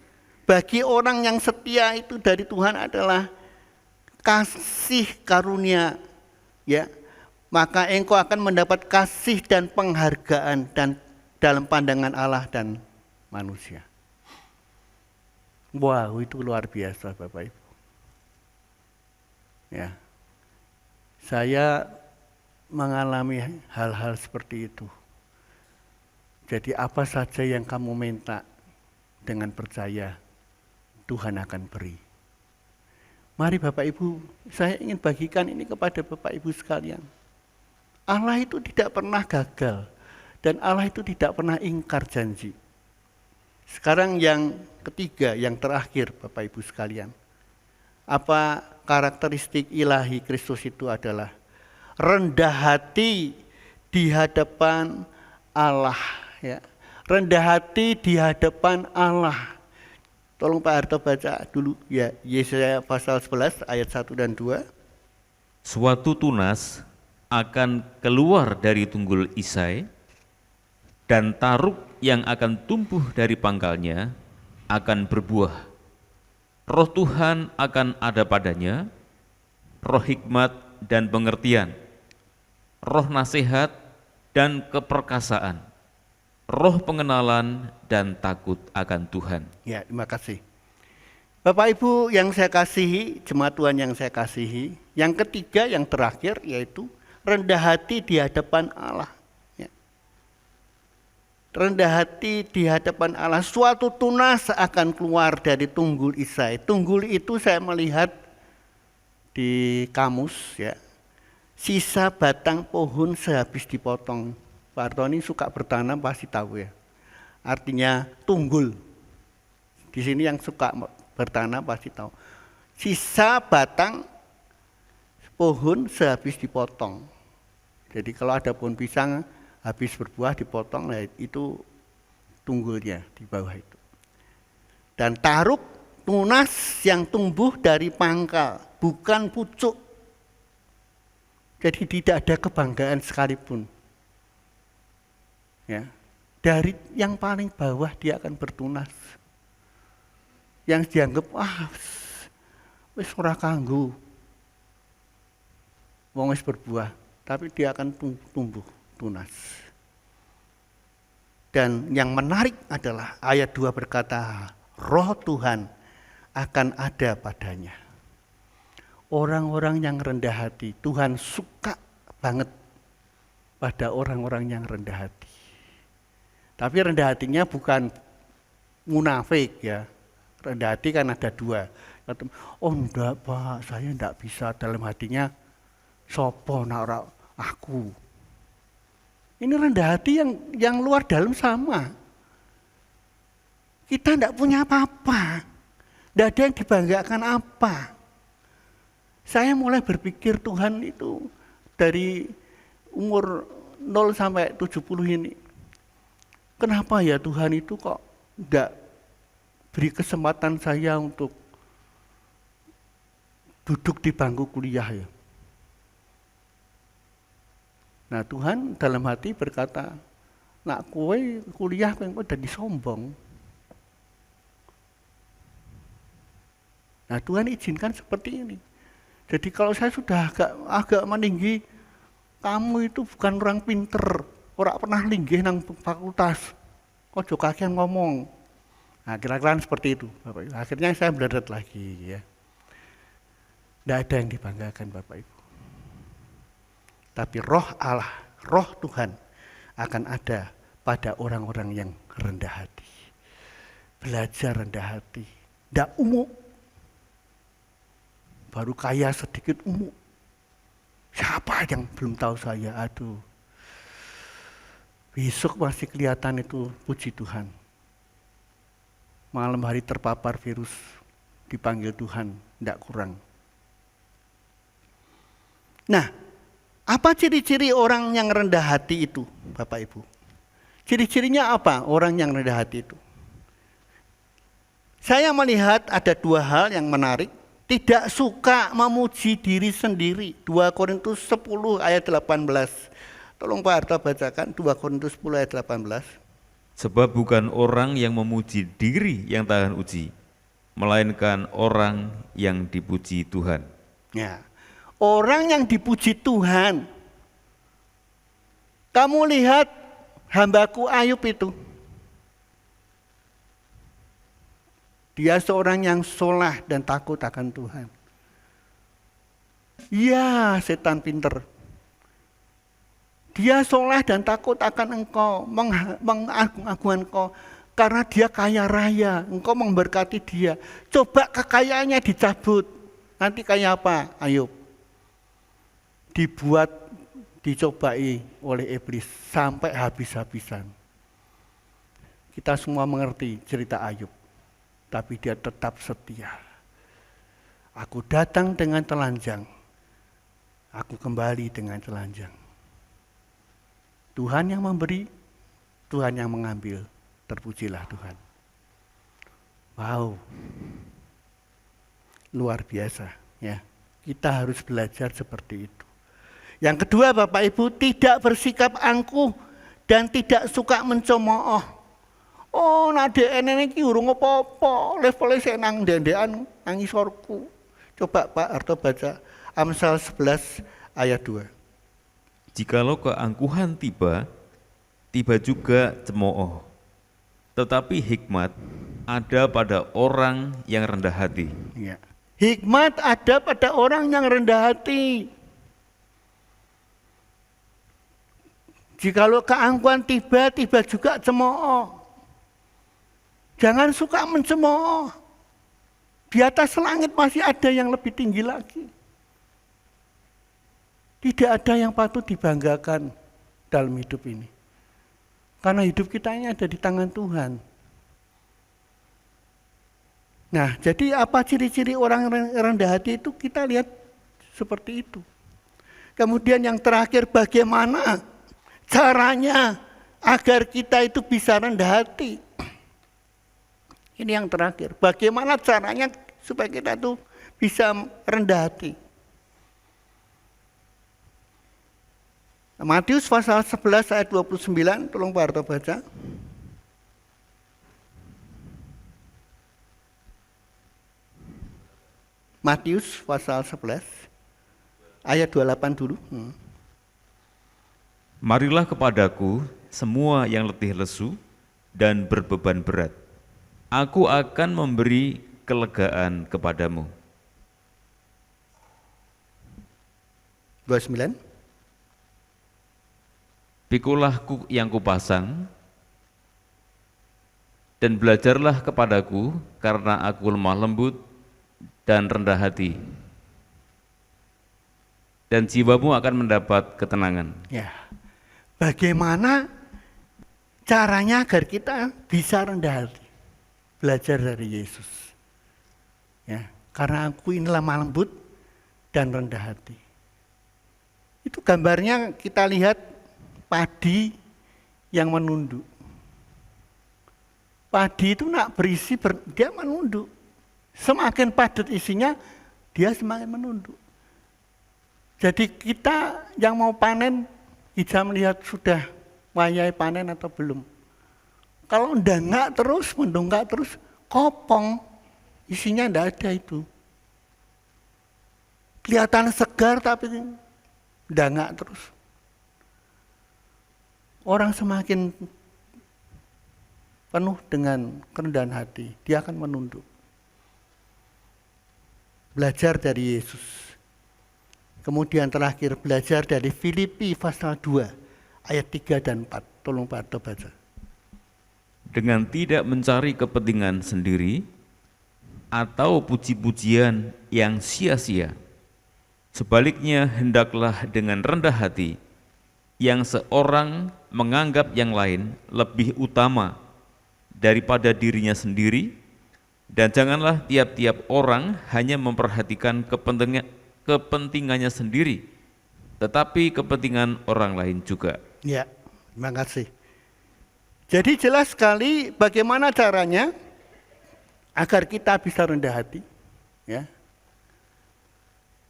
bagi orang yang setia itu dari Tuhan adalah kasih karunia, ya, maka engkau akan mendapat kasih dan penghargaan dan dalam pandangan Allah dan manusia. Wow, itu luar biasa Bapak Ibu. Ya. Saya mengalami hal-hal seperti itu. Jadi apa saja yang kamu minta dengan percaya, Tuhan akan beri. Mari Bapak Ibu, saya ingin bagikan ini kepada Bapak Ibu sekalian. Allah itu tidak pernah gagal dan Allah itu tidak pernah ingkar janji. Sekarang yang ketiga, yang terakhir Bapak Ibu sekalian. Apa karakteristik ilahi Kristus itu adalah rendah hati di hadapan Allah, ya. Rendah hati di hadapan Allah. Tolong Pak Harto baca dulu ya, Yesaya pasal 11 ayat 1 dan 2. Suatu tunas akan keluar dari tunggul Isai, dan taruk yang akan tumbuh dari pangkalnya akan berbuah. Roh Tuhan akan ada padanya, roh hikmat dan pengertian, roh nasihat dan keperkasaan, roh pengenalan dan takut akan Tuhan. Ya, terima kasih. Bapak Ibu yang saya kasihi, jemaat Tuhan yang saya kasihi, yang ketiga, yang terakhir yaitu rendah hati di hadapan Allah. Ya. Rendah hati di hadapan Allah, suatu tunas akan keluar dari tunggul Isai. Tunggul itu saya melihat di kamus, ya, sisa batang pohon sehabis dipotong. Pak Artoni suka bertanam pasti tahu ya. Artinya tunggul. Di sini yang suka bertanam pasti tahu. Sisa batang pohon sehabis dipotong. Jadi kalau ada pohon pisang habis berbuah dipotong, nah itu tunggulnya di bawah itu. Dan taruk tunas yang tumbuh dari pangkal, bukan pucuk. Jadi tidak ada kebanggaan sekalipun. Ya, dari yang paling bawah dia akan bertunas. Yang dianggap wis ora kanggo. Wong wis berbuah, tapi dia akan tumbuh tunas. Dan yang menarik adalah ayat 2 berkata, Roh Tuhan akan ada padanya. Orang-orang yang rendah hati, Tuhan suka banget pada orang-orang yang rendah hati. Tapi rendah hatinya bukan munafik ya. Rendah hati kan ada dua. Oh enggak Pak, saya enggak bisa. Dalam hatinya, sopo nak aku. Ini rendah hati yang luar dalam sama. Kita enggak punya apa-apa. Enggak ada yang dibanggakan apa. Saya mulai berpikir Tuhan itu dari umur 0 sampai 70 ini. Kenapa ya Tuhan itu kok enggak beri kesempatan saya untuk duduk di bangku kuliah ya. Nah Tuhan dalam hati berkata, nak kowe kuliah kowe dadi sombong. Nah Tuhan izinkan seperti ini. Jadi kalau saya sudah agak meninggi, kamu itu bukan orang pinter, orang pernah linggih nang fakultas, ojo kakean ngomong. Nah kira-kira seperti itu Bapak Ibu. Akhirnya saya belajar lagi ya. Tidak ada yang dibanggakan Bapak Ibu. Tapi roh Allah, roh Tuhan akan ada pada orang-orang yang rendah hati. Belajar rendah hati, tidak umum. Baru kaya sedikit umum. Siapa yang belum tahu saya? Aduh. Besok masih kelihatan itu, puji Tuhan. Malam hari terpapar virus, dipanggil Tuhan, tidak kurang. Nah, apa ciri-ciri orang yang rendah hati itu, Bapak Ibu? Ciri-cirinya apa orang yang rendah hati itu? Saya melihat ada dua hal yang menarik. Tidak suka memuji diri sendiri. 2 Korintus 10 ayat 18. Tolong Pak Harto bacakan 2 Korintus 10 ayat 18. Sebab bukan orang yang memuji diri yang tahan uji, melainkan orang yang dipuji Tuhan. Ya. Orang yang dipuji Tuhan, Kamu lihat hambaku Ayub itu. Dia seorang yang soleh dan takut akan Tuhan. Ya, setan pinter. Dia soleh dan takut akan engkau, mengagung-agungkan engkau. Karena dia kaya raya, engkau memberkati dia. Coba kekayaannya dicabut. Nanti kayak apa Ayub? Dicobai oleh iblis sampai habis-habisan. Kita semua mengerti cerita Ayub. Tapi dia tetap setia. Aku datang dengan telanjang. Aku kembali dengan telanjang. Tuhan yang memberi, Tuhan yang mengambil. Terpujilah Tuhan. Wow. Luar biasa ya. Kita harus belajar seperti itu. Yang kedua Bapak Ibu, tidak bersikap angkuh dan tidak suka mencemooh. Oh, nade ini urung apa-apa, levelnya saya nang dendean nang isorku. Coba Pak Arto baca Amsal 11 ayat 2. Jikalau keangkuhan tiba, tiba juga cemooh. Tetapi hikmat ada pada orang yang rendah hati. Ya. Hikmat ada pada orang yang rendah hati. Jikalau keangkuhan tiba, tiba juga cemooh. Jangan suka mencemooh. Di atas langit masih ada yang lebih tinggi lagi. Tidak ada yang patut dibanggakan dalam hidup ini. Karena hidup kita ini ada di tangan Tuhan. Nah, jadi apa ciri-ciri orang rendah hati itu kita lihat seperti itu. Kemudian yang terakhir, bagaimana caranya agar kita itu bisa rendah hati. Ini yang terakhir, bagaimana caranya supaya kita itu bisa rendah hati. Matius pasal 11 ayat 29, tolong Pak Arto baca. Matius pasal 11 ayat 28 dulu. Marilah kepadaku semua yang letih lesu dan berbeban berat. Aku akan memberi kelegaan kepadamu. 29. Pikulah yang kupasang dan belajarlah kepadaku karena aku lemah lembut dan rendah hati. Dan jiwamu akan mendapat ketenangan. Ya. Bagaimana caranya agar kita bisa rendah hati? Belajar dari Yesus. Ya, karena aku ini lemah lembut dan rendah hati. Itu gambarnya kita lihat padi yang menunduk. Padi itu nak berisi, dia menunduk. Semakin padat isinya, dia semakin menunduk. Jadi kita yang mau panen, bisa melihat sudah wayai panen atau belum. Kalau ndangak terus, mendongak terus, kopong, isinya ndak ada itu. Kelihatan segar tapi ndangak terus. Orang semakin penuh dengan kerendahan hati, dia akan menunduk. Belajar dari Yesus. Kemudian terakhir belajar dari Filipi pasal 2 ayat 3 dan 4. Tolong Pak Arto baca. Dengan tidak mencari kepentingan sendiri atau puji-pujian yang sia-sia. Sebaliknya hendaklah dengan rendah hati yang seorang menganggap yang lain lebih utama daripada dirinya sendiri, dan janganlah tiap-tiap orang hanya memperhatikan kepentingannya sendiri, tetapi kepentingan orang lain juga. Ya, terima kasih. Jadi jelas sekali bagaimana caranya agar kita bisa rendah hati, ya.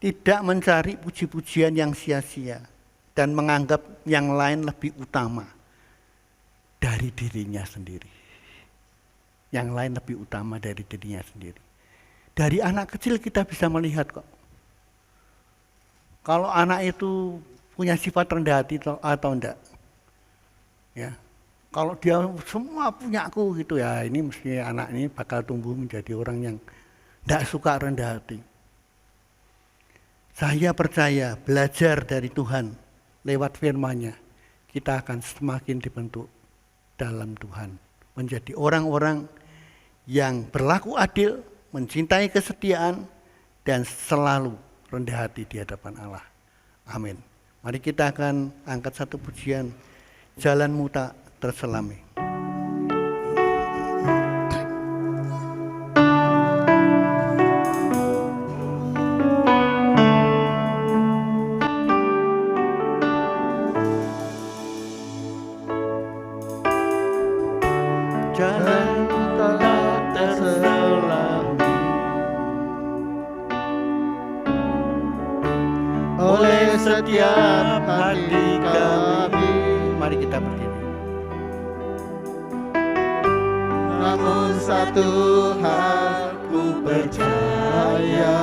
Tidak mencari puji-pujian yang sia-sia dan menganggap yang lain lebih utama dari dirinya sendiri. Yang lain lebih utama dari dirinya sendiri. Dari anak kecil kita bisa melihat kok. Kalau anak itu punya sifat rendah hati atau enggak. Ya, kalau dia semua punya aku gitu ya, ini mesti anak ini bakal tumbuh menjadi orang yang tidak suka rendah hati. Saya percaya belajar dari Tuhan lewat firman-Nya, kita akan semakin dibentuk dalam Tuhan. Menjadi orang-orang yang berlaku adil, mencintai kesetiaan, dan selalu rendah hati di hadapan Allah. Amin. Mari kita akan angkat satu pujian, Jalanmu Tak Terselami. Jalanmu tak terselami oleh setiap hati kami. Mari kita berdiri. Namun satu hal ku percaya,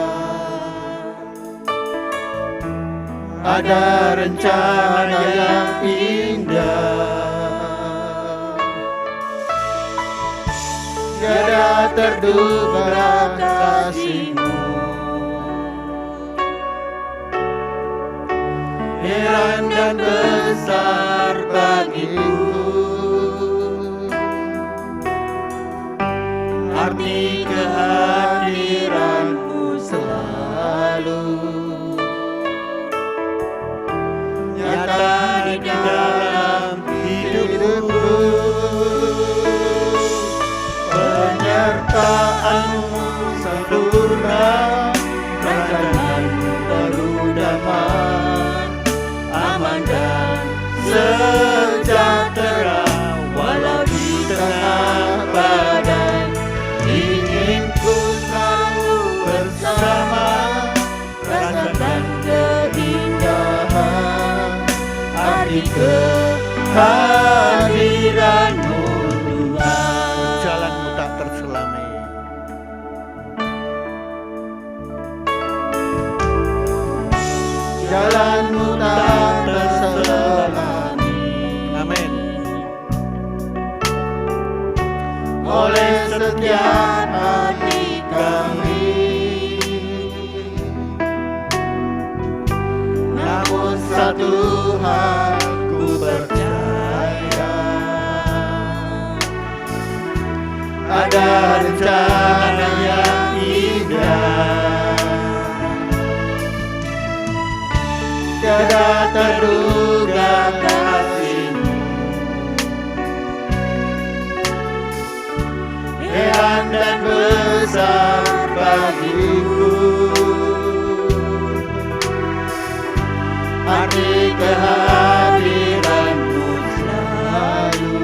ada rencana yang indah, tiada terduga kasih-Mu, heran dan besar bagiku. Arti kehadiran-Mu selalu nyata di dalam hidupku. Penyertaan-Mu sempurna, rancangan-Mu penuh damai, aman dan sejahtera walau di tengah badai. Ingin ku selalu bersama, rasakan keindahan arti kehadiran-Mu Tuhan. Jalanmu tak terselami. Jalan-Mu tak terselami Amin. oleh setiap hati kami. Namun satu hal ku percaya, ada rencana yang indah, tiada terduga kasih-Mu, heran dan besar bagiku. Arti kehadiran-Mu selalu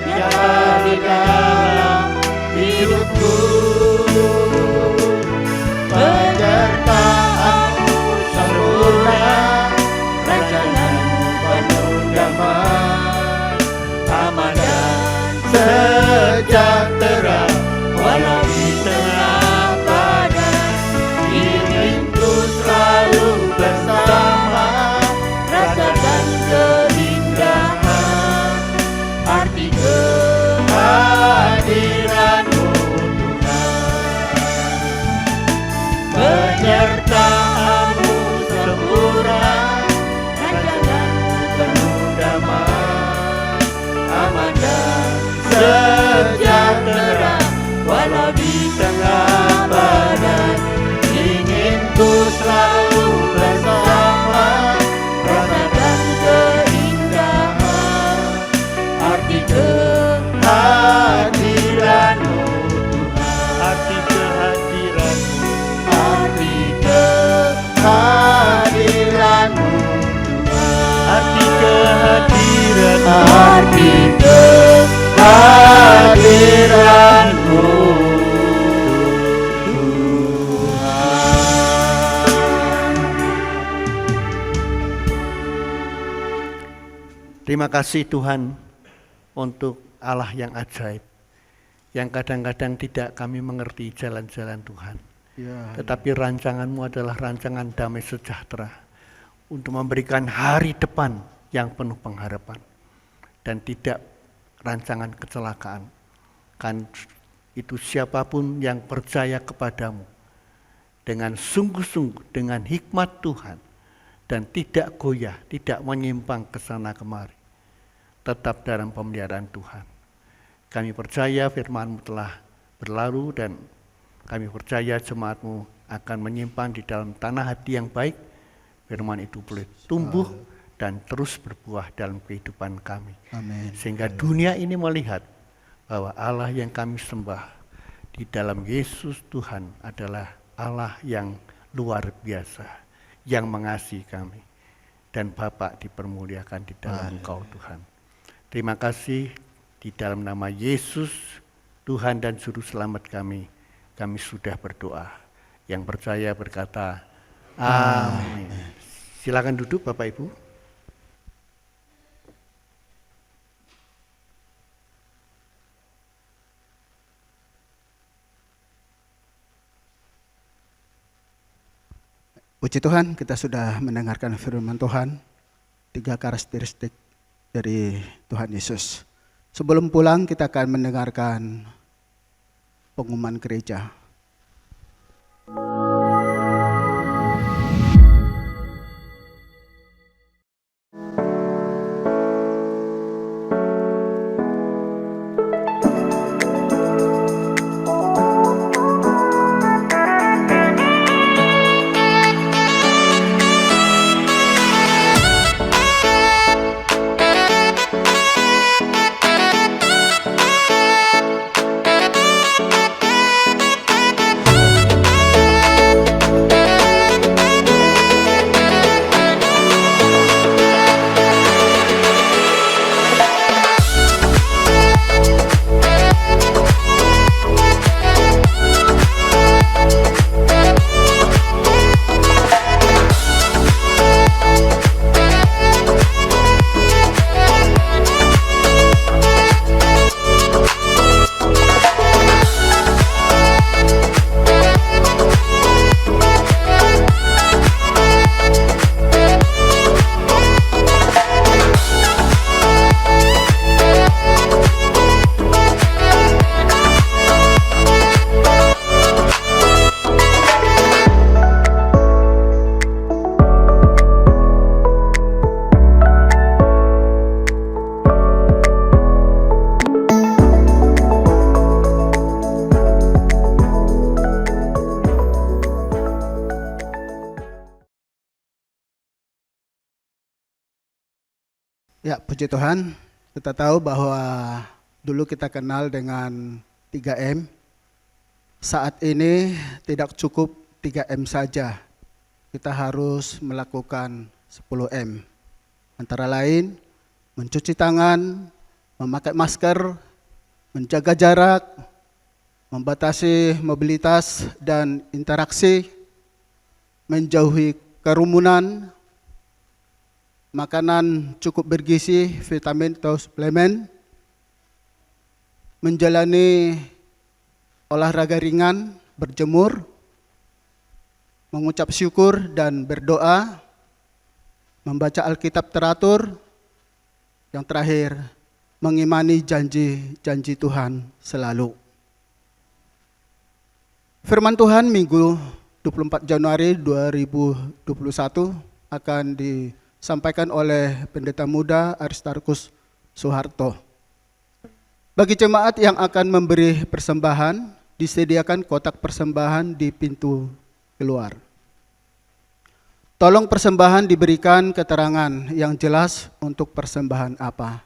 nyata di dalam hidupku. Penyertaan-Mu sempurna, rancangan-Mu penuh damai, aman dan sejahtera walau di tengah badai. Ingin ku selalu bersama, rasakan keindahan arti kehadiran-Mu Tuhan. Penyertaan-Mu sempurna, rancangan-Mu penuh damai, aman dan sejahtera walau di tengah badai. Ingin ku selalu bersama, rasakan keindahan arti kehadiran-Mu Tuhan. Arti kehadiran-Mu. Arti kehadiran-Mu Tuhan. Arti kehadiran-Mu. Arti kehadiran-Mu Terima kasih Tuhan untuk Allah yang ajaib, yang kadang-kadang tidak kami mengerti jalan-jalan Tuhan. Ya, Tetapi rancangan-Mu adalah rancangan damai sejahtera. untuk memberikan hari depan yang penuh pengharapan dan tidak rancangan kecelakaan. Kan itu siapapun yang percaya kepadamu dengan sungguh-sungguh, dengan hikmat Tuhan, dan tidak goyah, tidak menyimpang ke sana kemari, tetap dalam pemeliharaan Tuhan. Kami percaya firman-Mu telah berlalu dan kami percaya jemaat-Mu akan menyimpang di dalam tanah hati yang baik. Firman itu boleh tumbuh dan terus berbuah dalam kehidupan kami. Amin. Sehingga dunia ini melihat bahwa Allah yang kami sembah di dalam Yesus Tuhan adalah Allah yang luar biasa, yang mengasihi kami. Dan Bapa dipermuliakan di dalam Engkau Tuhan. Terima kasih di dalam nama Yesus, Tuhan dan Juru Selamat kami sudah berdoa. Yang percaya berkata, amin. Silakan duduk Bapak Ibu. Puji Tuhan, kita sudah mendengarkan firman Tuhan, 3 karakteristik dari Tuhan Yesus. Sebelum pulang kita akan mendengarkan pengumuman gereja. Ya, puji Tuhan, kita tahu bahwa dulu kita kenal dengan 3M. Saat ini tidak cukup 3M saja. Kita harus melakukan 10M. Antara lain, mencuci tangan, memakai masker, menjaga jarak, membatasi mobilitas dan interaksi, menjauhi kerumunan, makanan cukup bergizi, vitamin atau suplemen, menjalani olahraga ringan, berjemur, mengucap syukur dan berdoa, membaca Alkitab teratur, yang terakhir, mengimani janji-janji Tuhan selalu. Firman Tuhan Minggu 24 Januari 2021 akan disampaikan oleh Pendeta Muda Aristarkus Soeharto. Bagi jemaat yang akan memberi persembahan, disediakan kotak persembahan di pintu keluar. Tolong persembahan diberikan keterangan yang jelas untuk persembahan apa.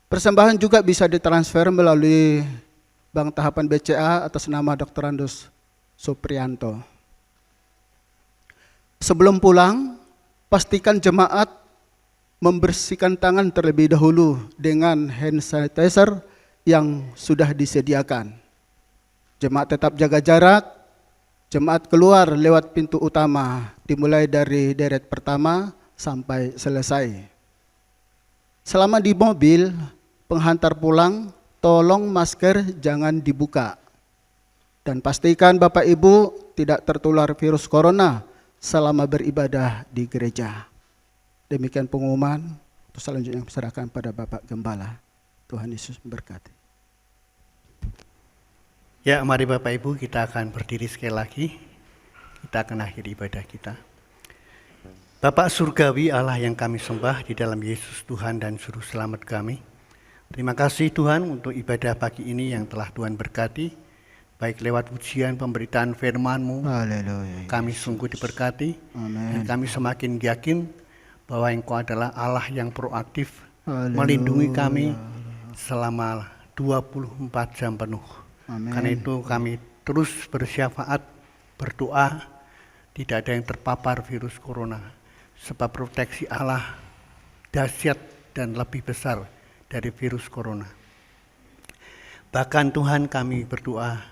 Persembahan juga bisa ditransfer melalui Bank Tahapan BCA atas nama Dr. Andus Suprianto. Sebelum pulang, pastikan jemaat membersihkan tangan terlebih dahulu dengan hand sanitizer yang sudah disediakan. Jemaat tetap jaga jarak. Jemaat keluar lewat pintu utama, dimulai dari deret pertama sampai selesai. Selama di mobil, penghantar pulang, tolong masker jangan dibuka. Dan pastikan Bapak Ibu tidak tertular virus corona selama beribadah di gereja. Demikian pengumuman, terus selanjutnya serahkan pada Bapak Gembala. Tuhan Yesus memberkati. Ya, mari Bapak Ibu kita akan berdiri sekali lagi. Kita akan akhiri ibadah kita. Bapak Surgawi Allah yang kami sembah di dalam Yesus Tuhan dan Juru Selamat kami. Terima kasih Tuhan untuk ibadah pagi ini yang telah Tuhan berkati. Baik lewat ujian pemberitaan firman-Mu, Haleluya. kami sungguh diberkati. Amin. Dan kami semakin yakin bahwa Engkau adalah Allah yang proaktif Haleluya. melindungi kami selama 24 jam penuh. Amin. Karena itu kami terus bersyafaat, berdoa, tidak ada yang terpapar virus corona. Sebab proteksi Allah dahsyat dan lebih besar dari virus corona. Bahkan Tuhan kami berdoa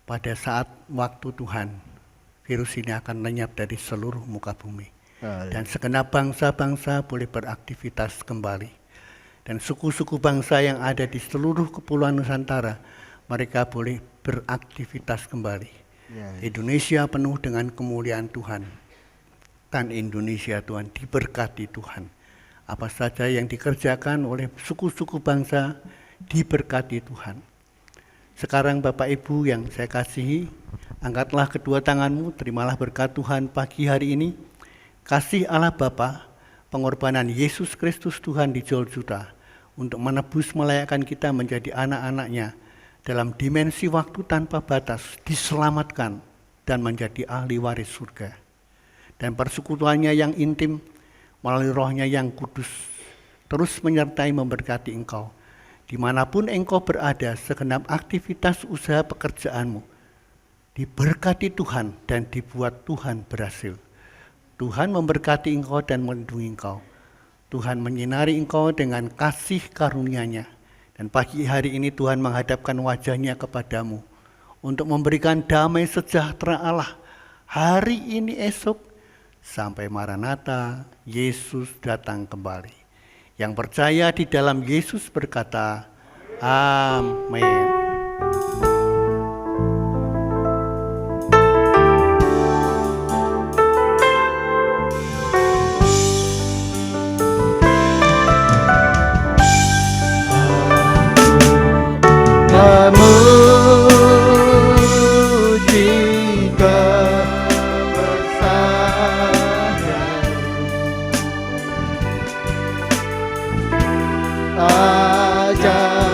pada saat waktu Tuhan, virus ini akan lenyap dari seluruh muka bumi. Dan segenap bangsa-bangsa boleh beraktivitas kembali. Dan suku-suku bangsa yang ada di seluruh kepulauan Nusantara, mereka boleh beraktivitas kembali. Indonesia penuh dengan kemuliaan Tuhan. Dan Indonesia Tuhan diberkati Tuhan. Apa saja yang dikerjakan oleh suku-suku bangsa diberkati Tuhan. Sekarang Bapak Ibu yang saya kasihi, angkatlah kedua tanganmu, terimalah berkat Tuhan pagi hari ini. Kasih Allah Bapa, pengorbanan Yesus Kristus Tuhan di Golgota untuk menebus melayakkan kita menjadi anak-anaknya dalam dimensi waktu tanpa batas, diselamatkan dan menjadi ahli waris surga. Dan persekutuannya yang intim melalui rohnya yang kudus terus menyertai memberkati engkau. Dimanapun engkau berada, segenap aktivitas usaha pekerjaanmu diberkati Tuhan dan dibuat Tuhan berhasil. Tuhan memberkati engkau dan melindungi engkau. Tuhan menyinari engkau dengan kasih karunia-Nya. Dan pagi hari ini Tuhan menghadapkan wajah-Nya kepadamu untuk memberikan damai sejahtera Allah hari ini esok sampai Maranatha, Yesus datang kembali. Yang percaya di dalam Yesus berkata, amin. Memuji kebesaran ajaib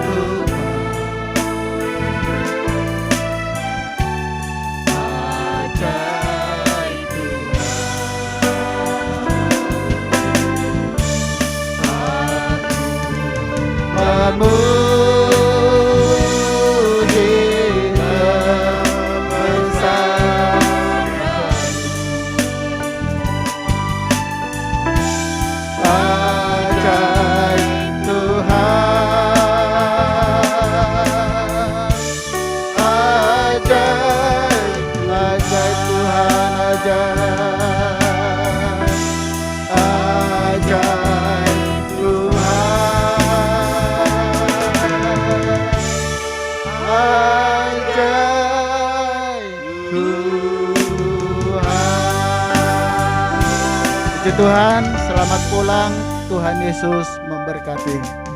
Tuhan, ajaib Tuhan. Memuji kebesaran ajaib Tuhan, ajaib Tuhan, ajaib Puji Tuhan, selamat pulang. Tuhan Yesus memberkati.